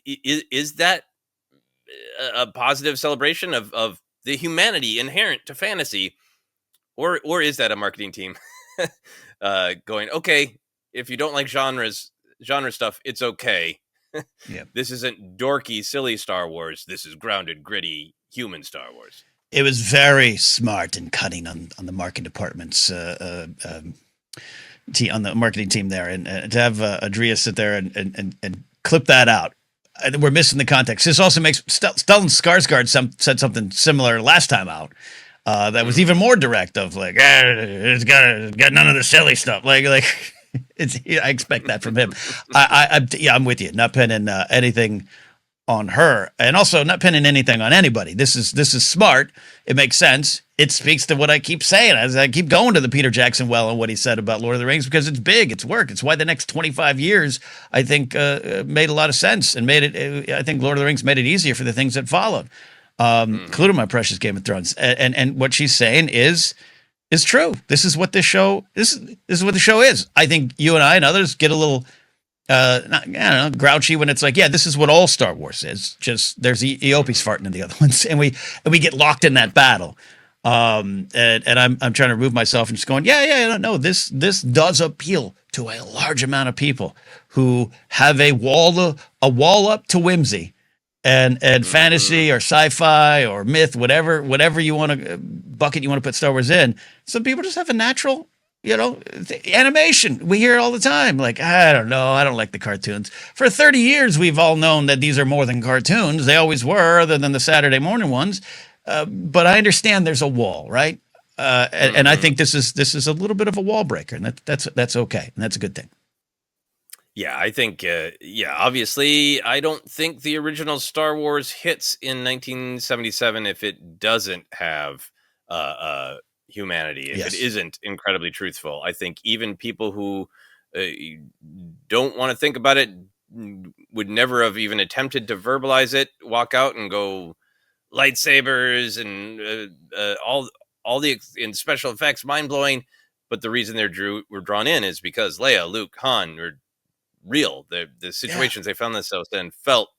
Is that a positive celebration of the humanity inherent to fantasy? Or is that a marketing team going, okay, if you don't like genre stuff, it's okay. This isn't dorky, silly Star Wars. This is grounded, gritty, human Star Wars. It was very smart and cutting on the marketing department's on the marketing team there, and to have Adria sit there and clip that out. We're missing the context. This also makes Stellan Skarsgård said something similar last time out. That was even more direct. Of like, it's got none of the silly stuff. Like I expect that from him. I'm with you. Not pinning anything on her, and also not pinning anything on anybody. This is smart. It makes sense. It speaks to what I keep saying as I keep going to the Peter Jackson well and what he said about Lord of the Rings, because it's big, it's work. It's why the next 25 years I think made a lot of sense and made it. I think Lord of the Rings made it easier for the things that followed, including my precious Game of Thrones. And what she's saying is true. This is what this show is what the show is. I think you and I and others get a little grouchy when it's like, this is what all Star Wars is. Just there's Eopi's farting in the other ones, and we get locked in that battle. And I'm trying to remove myself and just going, no, this does appeal to a large amount of people who have a wall up to whimsy and fantasy or sci-fi or myth, whatever you want to bucket you want to put Star Wars in. Some people just have a natural, animation. We hear it all the time. Like, I don't know. I don't like the cartoons. For 30 years, we've all known that these are more than cartoons. They always were, other than the Saturday morning ones. But I understand there's a wall, right? And I think this is a little bit of a wall breaker, and that's okay, and that's a good thing. Yeah, I think, obviously, I don't think the original Star Wars hits in 1977 if it doesn't have humanity, if it Yes. isn't incredibly truthful. I think even people who uh, don't want to think about it would never have even attempted to verbalize it, walk out and go lightsabers and all the in special effects, mind blowing. But the reason were drawn in is because Leia, Luke, Han were real. The Yeah. situations they found themselves in felt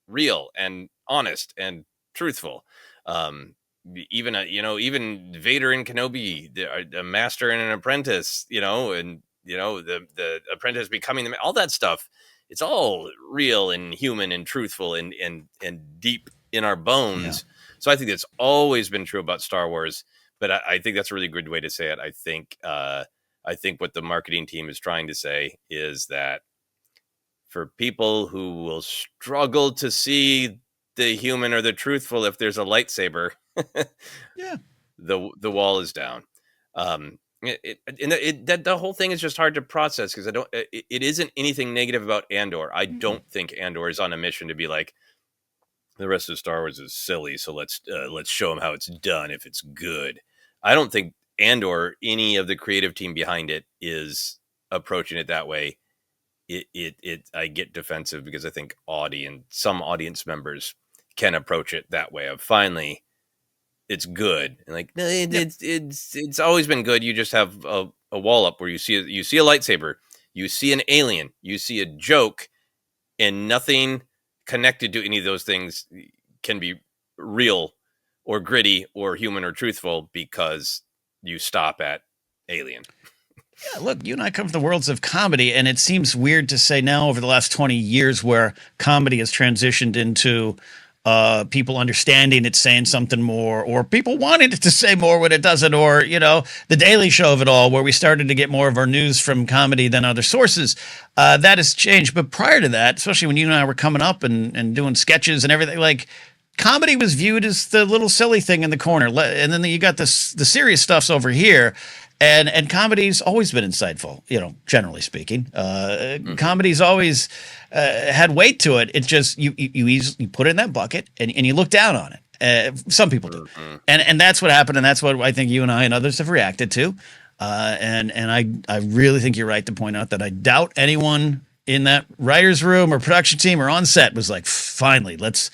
real and honest and truthful. Um, even even Vader and Kenobi, a master and an apprentice, and the apprentice becoming all that stuff. It's all real and human and truthful and deep in our Yeah. bones. So I think that's always been true about Star Wars. But I think that's a really good way to say it. I think what the marketing team is trying to say is that for people who will struggle to see the human or the truthful if there's a lightsaber, Yeah. the wall is down. That the whole thing is just hard to process because it isn't anything negative about Andor. I Mm. don't think Andor is on a mission to be like the rest of Star Wars is silly, so let's show them how it's done if it's good. I don't think Andor, any of the creative team behind it, is approaching it that way. I get defensive because I think some audience members can approach it that way of finally it's good and like no, Yep. it's always been good. You just have a wall up where you see a lightsaber, you see an alien, you see a joke, and nothing connected to any of those things can be real or gritty or human or truthful because you stop at alien. Yeah, look, you and I come from the worlds of comedy, and it seems weird to say now over the last 20 years where comedy has transitioned into people understanding it's saying something more, or people wanting it to say more when it doesn't, or, the Daily Show of it all, where we started to get more of our news from comedy than other sources. That has changed. But prior to that, especially when you and I were coming up and doing sketches and everything, like, comedy was viewed as the little silly thing in the corner, and then you got the serious stuffs over here, and comedy's always been insightful, generally speaking. Comedy's always had weight to it. It just you put it in that bucket and you look down on it. Some people do, and that's what happened, and that's what I think you and I and others have reacted to. And I really think you're right to point out that I doubt anyone in that writer's room or production team or on set was like, finally, let's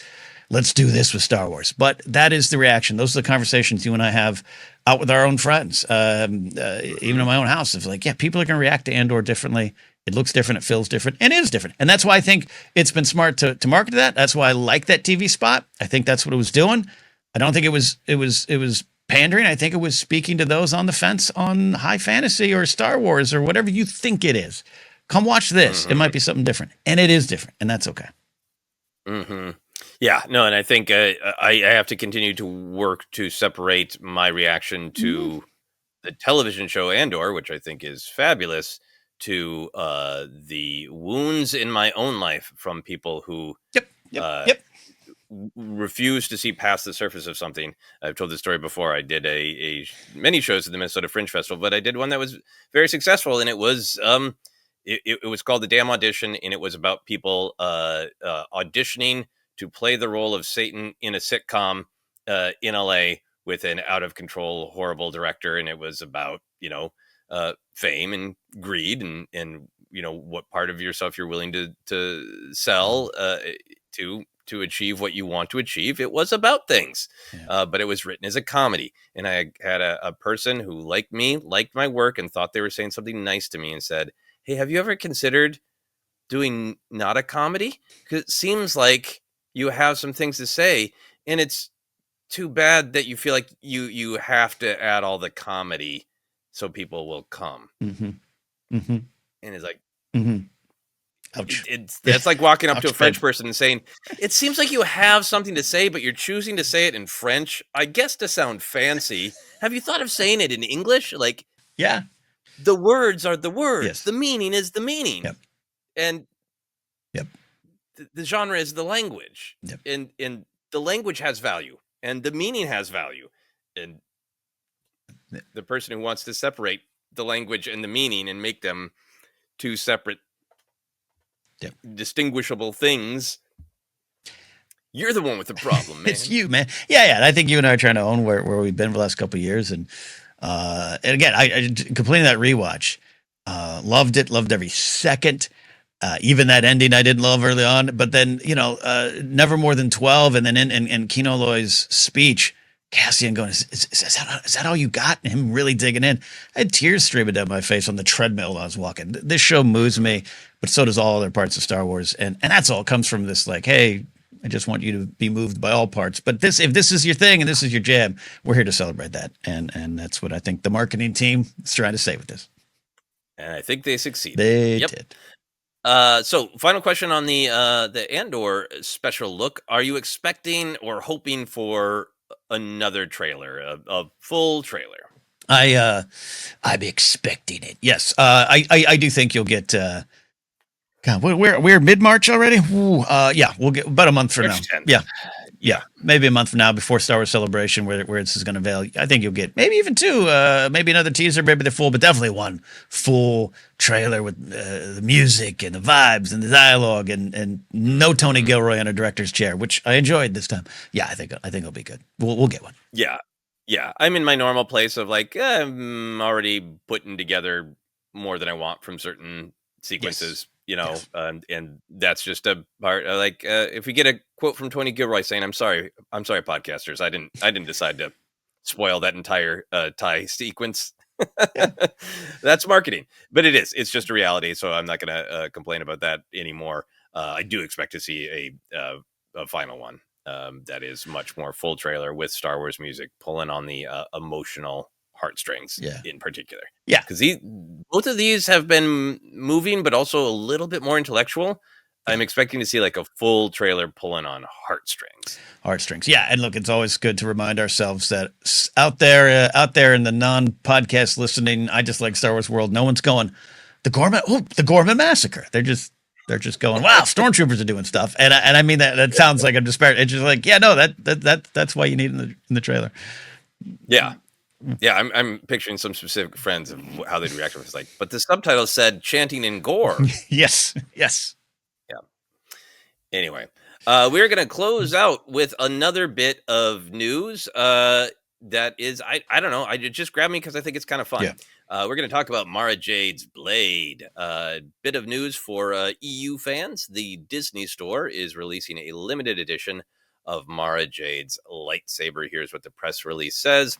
do this with Star Wars. But that is the reaction. Those are the conversations you and I have out with our own friends, even in my own house. It's like, yeah, people are going to react to Andor differently. It looks different. It feels different. And it is different. And that's why I think it's been smart to market that. That's why I like that TV spot. I think that's what it was doing. I don't think it was pandering. I think it was speaking to those on the fence on high fantasy or Star Wars or whatever you think it is. Come watch this. It might be something different. And it is different. And that's okay. Mm-hmm. Yeah, no, and I think I have to continue to work to separate my reaction to the television show Andor, which I think is fabulous, to the wounds in my own life from people who Yep. Yep. uh, Yep. refuse to see past the surface of something. I've told this story before. I did many shows at the Minnesota Fringe Festival, but I did one that was very successful, and it was it was called The Damn Audition, and it was about people auditioning to play the role of Satan in a sitcom in LA with an out of control, horrible director. And it was about, fame and greed and what part of yourself you're willing to sell to achieve what you want to achieve. It was about things, but it was written as a comedy. And I had a person who liked me, liked my work, and thought they were saying something nice to me and said, "Hey, have you ever considered doing not a comedy? Because it seems like you have some things to say, and it's too bad that you feel like you have to add all the comedy so people will come." Mm-hmm. Mm-hmm. And it's like, Mm-hmm. Ouch. that's like walking up to a Ouch, French babe. person and saying, "It seems like you have something to say, but you're choosing to say it in French, I guess to sound fancy. Have you thought of saying it in English? Like, Yeah. the words are the words, Yes. the meaning is the meaning, Yep. and Yep. the genre is the language, Yep. and the language has value, and the meaning has value, and the person who wants to separate the language and the meaning and make them two separate, distinguishable things. You're the one with the problem, man. It's you, man. Yeah. And I think you and I are trying to own where we've been for the last couple of years. And again, I completing that rewatch. Loved it. Loved every second. Even that ending I didn't love early on. But then, never more than 12. And then in Kino Loy's speech, Cassian going, is that all you got? And him really digging in. I had tears streaming down my face on the treadmill while I was walking. This show moves me, but so does all other parts of Star Wars. And that's all. It comes from this, like, hey, I just want you to be moved by all parts. But if this is your thing and this is your jam, we're here to celebrate that. And that's what I think the marketing team is trying to say with this. And I think they succeeded. They did. So final question on the Andor special look. Are you expecting or hoping for another trailer, a full trailer? I'm expecting it. Yes. I do think you'll get, God, we're mid-March already. Ooh, yeah, we'll get about a month from now. 10th. Yeah, maybe a month from now before Star Wars Celebration, where this is going to avail. I think you'll get maybe even two, maybe another teaser, maybe the full, but definitely one full trailer with the music and the vibes and the dialogue and no Tony Gilroy on a director's chair, which I enjoyed this time. Yeah, I think it'll be good. We'll get one. Yeah. I'm in my normal place of like I'm already putting together more than I want from certain sequences. Yes. And that's just a part. If we get a quote from Tony Gilroy saying, "I'm sorry, podcasters, I didn't decide to spoil that entire tie sequence." That's marketing, but it's just a reality. So I'm not going to complain about that anymore. I do expect to see a final one that is much more full trailer with Star Wars music pulling on the emotional heartstrings in particular. Yeah. Because both of these have been moving, but also a little bit more intellectual. I'm expecting to see like a full trailer pulling on heartstrings. Yeah. And look, it's always good to remind ourselves that out there in the non-podcast listening, I just like Star Wars world. No one's going the Gorman massacre. They're just going, wow, stormtroopers are doing stuff. And I mean, that sounds like I'm disparaging. It's just like, yeah, no, that's why you need it in the trailer. Yeah. Yeah, I'm picturing some specific friends of how they'd react if it's like, but the subtitle said chanting in gore. Yes. Yeah. Anyway, we're going to close out with another bit of news that is, I don't know, it just grabbed me because I think it's kind of fun. Yeah. We're going to talk about Mara Jade's blade. Bit of news for EU fans. The Disney Store is releasing a limited edition of Mara Jade's lightsaber. Here's what the press release says.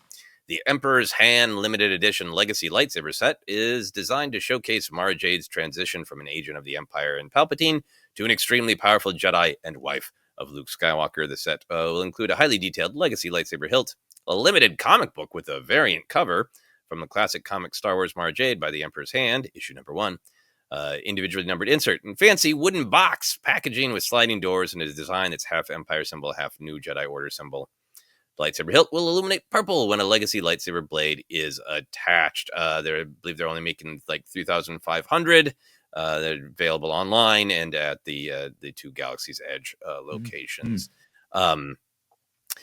The Emperor's Hand limited edition legacy lightsaber set is designed to showcase Mara Jade's transition from an agent of the Empire and Palpatine to an extremely powerful Jedi and wife of Luke Skywalker. The set will include a highly detailed legacy lightsaber hilt, a limited comic book with a variant cover from the classic comic Star Wars Mara Jade by the Emperor's Hand, issue number 1, individually numbered insert, and fancy wooden box packaging with sliding doors and a design that's half Empire symbol, half New Jedi Order symbol. Lightsaber hilt will illuminate purple when a legacy lightsaber blade is attached. I believe they're only making like 3,500. They're available online and at the two Galaxy's Edge locations.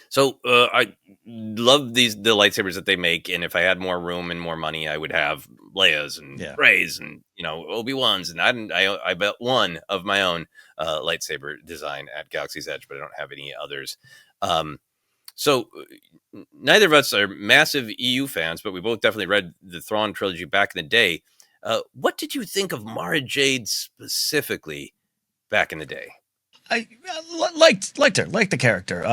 So I love the lightsabers that they make, and if I had more room and more money, I would have Leia's and Rey's and Obi-Wan's, and I bet one of my own lightsaber design at Galaxy's Edge, but I don't have any others. So neither of us are massive EU fans, but we both definitely read the Thrawn trilogy back in the day. What did you think of Mara Jade specifically back in the day? I liked her, liked the character.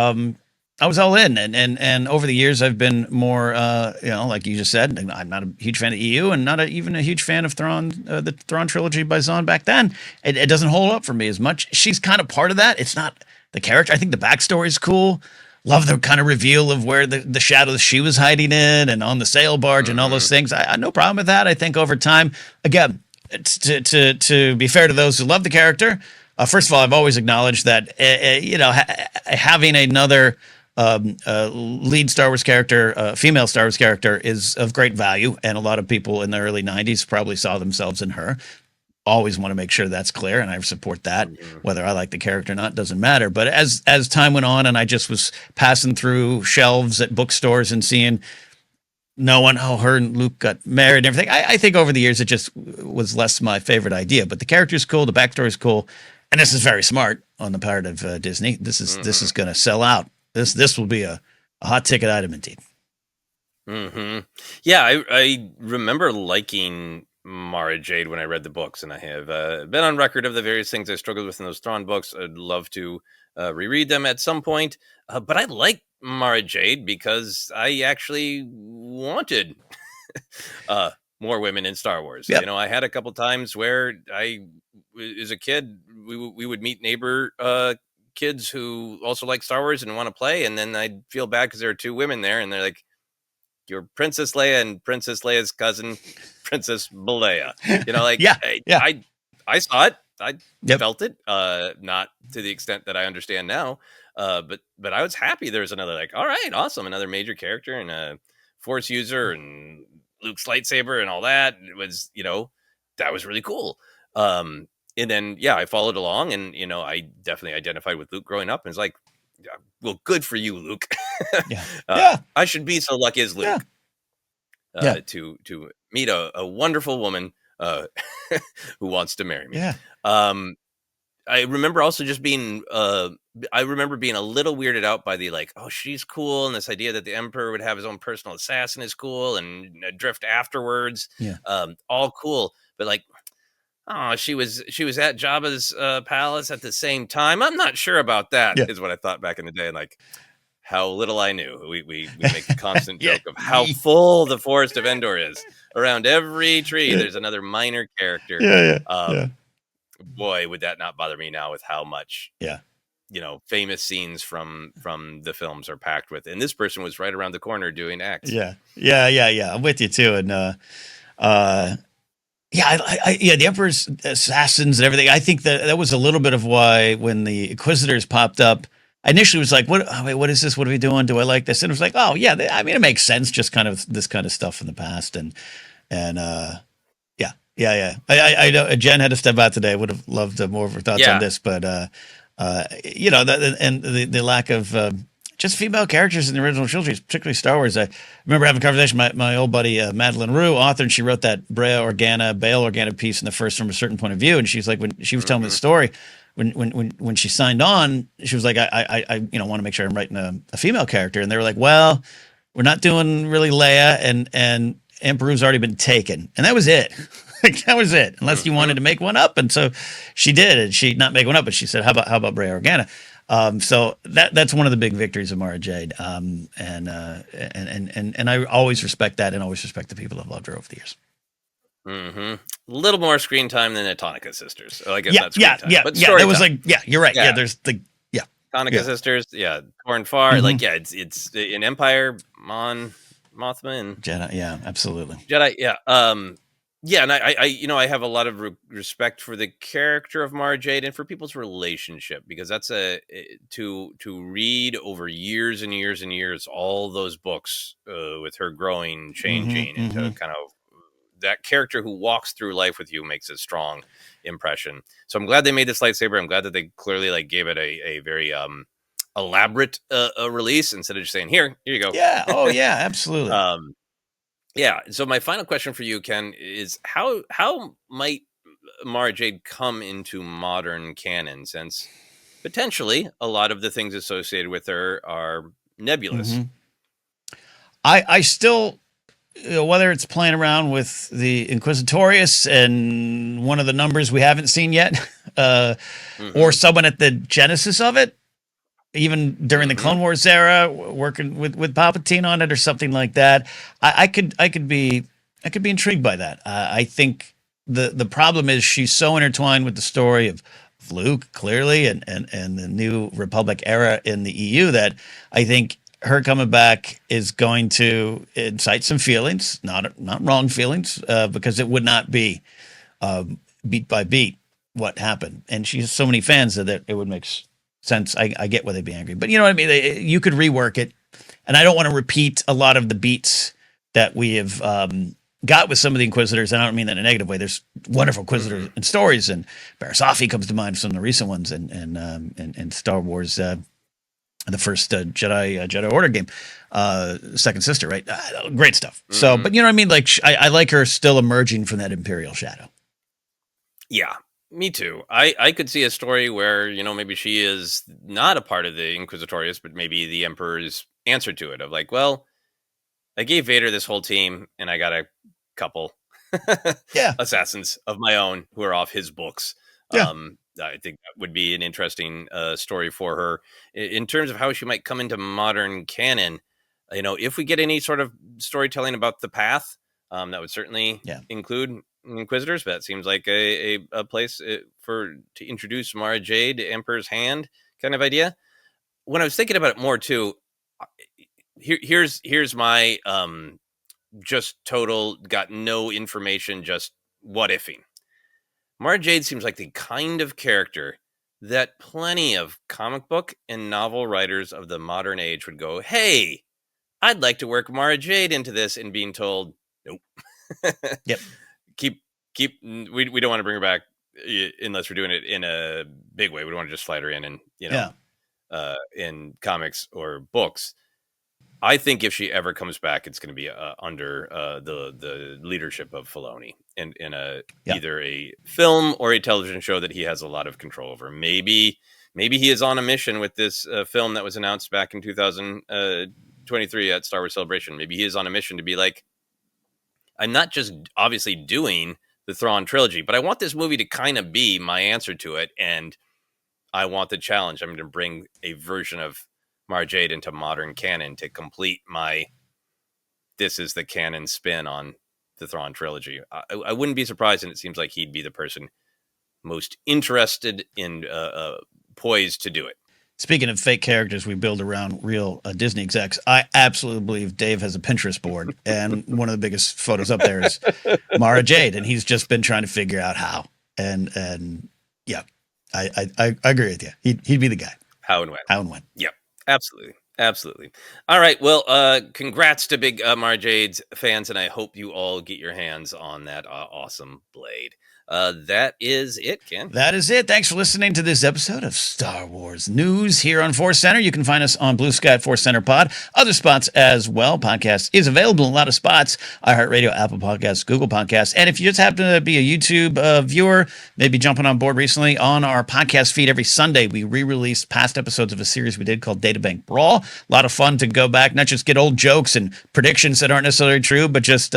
I was all in, and over the years I've been more, like you just said, I'm not a huge fan of EU and not even a huge fan of Thrawn, the Thrawn trilogy by Zahn back then. It doesn't hold up for me as much. She's kind of part of that. It's not the character. I think the backstory is cool. Love the kind of reveal of where the shadows she was hiding in and on the sail barge and all those things. I no problem with that. I think over time, again, to be fair to those who love the character, first of all, I've always acknowledged that, having another lead Star Wars character, female Star Wars character, is of great value. And a lot of people in the early 90s probably saw themselves in her. Always want to make sure that's clear, and I support that. Whether I like the character or not doesn't matter. But as time went on, and I just was passing through shelves at bookstores and seeing knowing how her and Luke got married and everything. I think over the years it just was less my favorite idea. But the character's cool, the backstory's cool, and this is very smart on the part of Disney. This is going to sell out. This will be a hot ticket item indeed. Yeah, I remember liking Mara Jade when I read the books, and I have been on record of the various things I struggled with in those Thrawn books. I'd love to reread them at some point, but I like Mara Jade because I actually wanted more women in Star Wars. Yep. You know, I had a couple times where as a kid, we would meet neighbor kids who also like Star Wars and want to play, and then I'd feel bad because there are two women there, and they're like, "You're Princess Leia and Princess Leia's cousin, Princess Leia." You know, like I saw it, I felt it, not to the extent that I understand now, but I was happy there was another, like, all right, awesome, another major character and a Force user and Luke's lightsaber and all that. It was, you know, that was really cool. And then I followed along, and you know, I definitely identified with Luke growing up, and it's like, well, good for you, Luke. I should be so lucky as Luke to meet a wonderful woman who wants to marry me. I remember also just being I remember being a little weirded out by the, like, oh, she's cool, and this idea that the Emperor would have his own personal assassin is cool, and drift afterwards. All cool, but like, oh, she was at Jabba's palace at the same time. I'm not sure about that. Is what I thought back in the day, and like, how little I knew. We make a constant joke of how full the forest of Endor is. Around every tree, there's another minor character. Boy, would that not bother me now with how much you know, famous scenes from the films are packed with. And this person was right around the corner doing X. I'm with you too. And the Emperor's assassins and everything. I think that was a little bit of why when the Inquisitors popped up, I initially was like, what is this? What are we doing? Do I like this? And it was like, oh yeah, I mean, it makes sense. Just kind of this kind of stuff in the past. I know Jen had to step out today. I would have loved more of her thoughts on this, but you know, the lack of just female characters in the original trilogy, particularly Star Wars. I remember having a conversation with my old buddy Madeline Rue, author, and she wrote that Bail Organa piece in the first from a certain point of view. And she's like, when she was telling me the story, when she signed on, she was like, I want to make sure I'm writing a female character. And they were like, well, we're not doing really Leia, and Emperor's already been taken, and that was it. Like, that was it, unless you wanted to make one up. And so she did, and she not make one up, but she said, how about Bail Organa? So that's one of the big victories of Mara Jade. And I always respect that, and always respect the people that loved her over the years. A little more screen time than the Tonica sisters. I guess that's screen time. But that was like, you're right. Yeah, there's the Tonica sisters. Yeah, Torn Far. Like, it's in Empire, Mothma, and Jedi. Yeah, absolutely. Jedi. Yeah. And I have a lot of respect for the character of Mara Jade and for people's relationship, because that's to read over years and years and years all those books with her growing, changing into kind of that character who walks through life with you makes a strong impression. So I'm glad they made this lightsaber. I'm glad that they clearly like gave it a very elaborate release instead of just saying, here you go. Yeah. Oh yeah, absolutely. So my final question for you, Ken, is how might Mara Jade come into modern canon, since potentially a lot of the things associated with her are nebulous? I still, whether it's playing around with the Inquisitorius and one of the numbers we haven't seen yet, or someone at the genesis of it, even during the Clone Wars era, working with Palpatine on it or something like that, I could be intrigued by that. I think the problem is she's so intertwined with the story of Luke, clearly, and the New Republic era in the EU, that I think her coming back is going to incite some feelings, not wrong feelings, because it would not be beat by beat what happened, and she has so many fans that it would make sense. I get why they'd be angry, but you know what I mean? You could rework it, and I don't want to repeat a lot of the beats that we have got with some of the Inquisitors, and I don't mean that in a negative way. There's wonderful Inquisitor and stories, and Barasafi comes to mind, some of the recent ones, and Star Wars the first Jedi Order game, Second Sister, right? Great stuff. So, but you know what I mean? Like, I like her still emerging from that Imperial shadow. Yeah, me too. I could see a story where, maybe she is not a part of the Inquisitorius, but maybe the Emperor's answer to it of like, well, I gave Vader this whole team and I got a couple Yeah. assassins of my own who are off his books. Yeah. I think that would be an interesting story for her in terms of how she might come into modern canon. If we get any sort of storytelling about the path, that would certainly include Inquisitors. But that seems like a place to introduce Mara Jade, Emperor's Hand kind of idea. When I was thinking about it more too, here's my just total got no information, just what ifing. Mara Jade seems like the kind of character that plenty of comic book and novel writers of the modern age would go, hey, I'd like to work Mara Jade into this, and being told, nope. Yep. We don't want to bring her back unless we're doing it in a big way. We don't want to just slide her in and, in comics or books. I think if she ever comes back, it's going to be under the leadership of Filoni in either a film or a television show that he has a lot of control over. Maybe he is on a mission with this film that was announced back in 2023 at Star Wars Celebration. Maybe he is on a mission to be like, I'm not just obviously doing the Thrawn trilogy, but I want this movie to kind of be my answer to it, and I want the challenge. I'm going to bring a version of Mara Jade into modern canon to complete my this is the canon spin on the Thrawn trilogy. I wouldn't be surprised, and it seems like he'd be the person most interested in poised to do it. Speaking of fake characters we build around real Disney execs, I absolutely believe Dave has a Pinterest board, and one of the biggest photos up there is Mara Jade, and he's just been trying to figure out how. And yeah, I agree with you. He'd be the guy. How and when. Yep. Absolutely. All right. Well, congrats to big Mara Jade's fans, and I hope you all get your hands on that awesome blade. That is it, Ken. That is it. Thanks for listening to this episode of Star Wars News here on ForceCenter. You can find us on Blue Sky ForceCenter Pod, other spots as well. Podcast is available in a lot of spots: iHeartRadio, Apple Podcasts, Google Podcasts. And if you just happen to be a YouTube viewer, maybe jumping on board recently, on our podcast feed every Sunday, we re-release past episodes of a series we did called Databank Brawl. A lot of fun to go back, not just get old jokes and predictions that aren't necessarily true, but just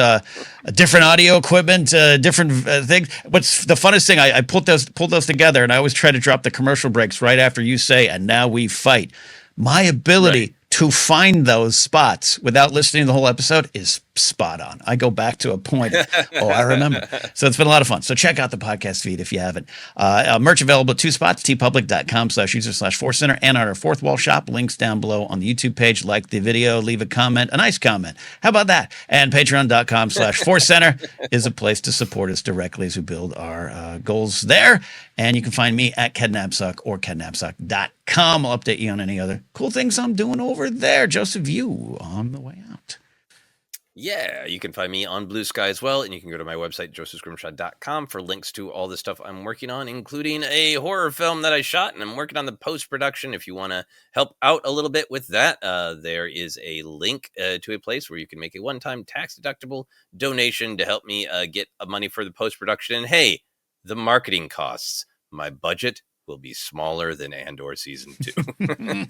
different audio equipment, different things. What's the funnest thing? I pulled those together, and I always try to drop the commercial breaks right after you say, and now we fight. My ability to find those spots without listening to the whole episode is spot on. I go back to a point. I remember. So it's been a lot of fun. So check out the podcast feed if you haven't. Merch available at two spots, tpublic.com/user/ForceCenter, and on our Fourth Wall shop. Links down below on the YouTube page. Like the video, leave a comment, a nice comment. How about that? And patreon.com/ForceCenter is a place to support us directly as we build our goals there. And you can find me at KedNapsuck or KedNapsuck.com. I'll update you on any other cool things I'm doing over there. Joseph, you on the way out. Yeah, you can find me on Blue Sky as well, and you can go to my website, josephscrimshaw.com, for links to all the stuff I'm working on, including a horror film that I shot, and I'm working on the post-production. If you want to help out a little bit with that, there is a link to a place where you can make a one-time tax-deductible donation to help me get money for the post-production. And hey, the marketing costs, my budget will be smaller than Andor Season 2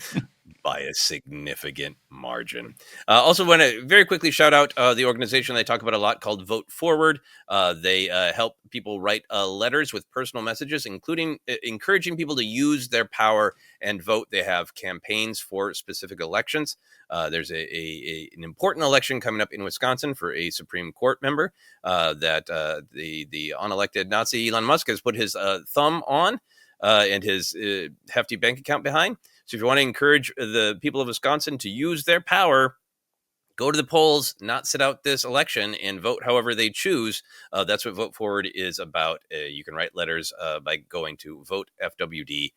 by a significant margin. Also want to very quickly shout out the organization I talk about a lot called Vote Forward. They help people write letters with personal messages, including encouraging people to use their power and vote. They have campaigns for specific elections. There's an important election coming up in Wisconsin for a Supreme Court member that the unelected Nazi Elon Musk has put his thumb on and his hefty bank account behind. So if you want to encourage the people of Wisconsin to use their power, go to the polls, not sit out this election, and vote however they choose. That's what Vote Forward is about. You can write letters by going to votefwd.org.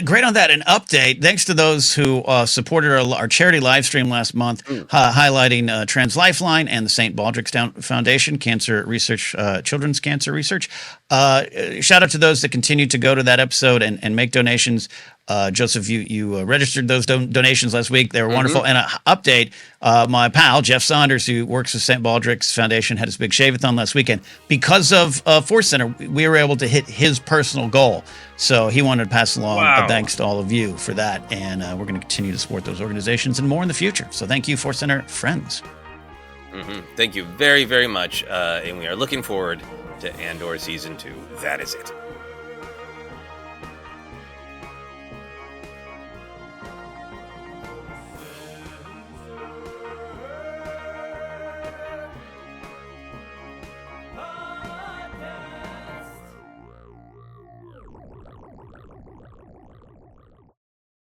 Great on that. An update. Thanks to those who supported our charity live stream last month, highlighting Trans Lifeline and the St. Baldrick's Foundation, cancer research, children's cancer research. Shout out to those that continue to go to that episode and make donations. Joseph, you registered those donations last week. They were wonderful. And an update, my pal, Jeff Saunders, who works with St. Baldrick's Foundation, had his big shave-a-thon last weekend. Because of ForceCenter, we were able to hit his personal goal. So he wanted to pass along a thanks to all of you for that. And we're going to continue to support those organizations and more in the future. So thank you, ForceCenter friends. Thank you very, very much. And we are looking forward to Andor Season 2. That is it.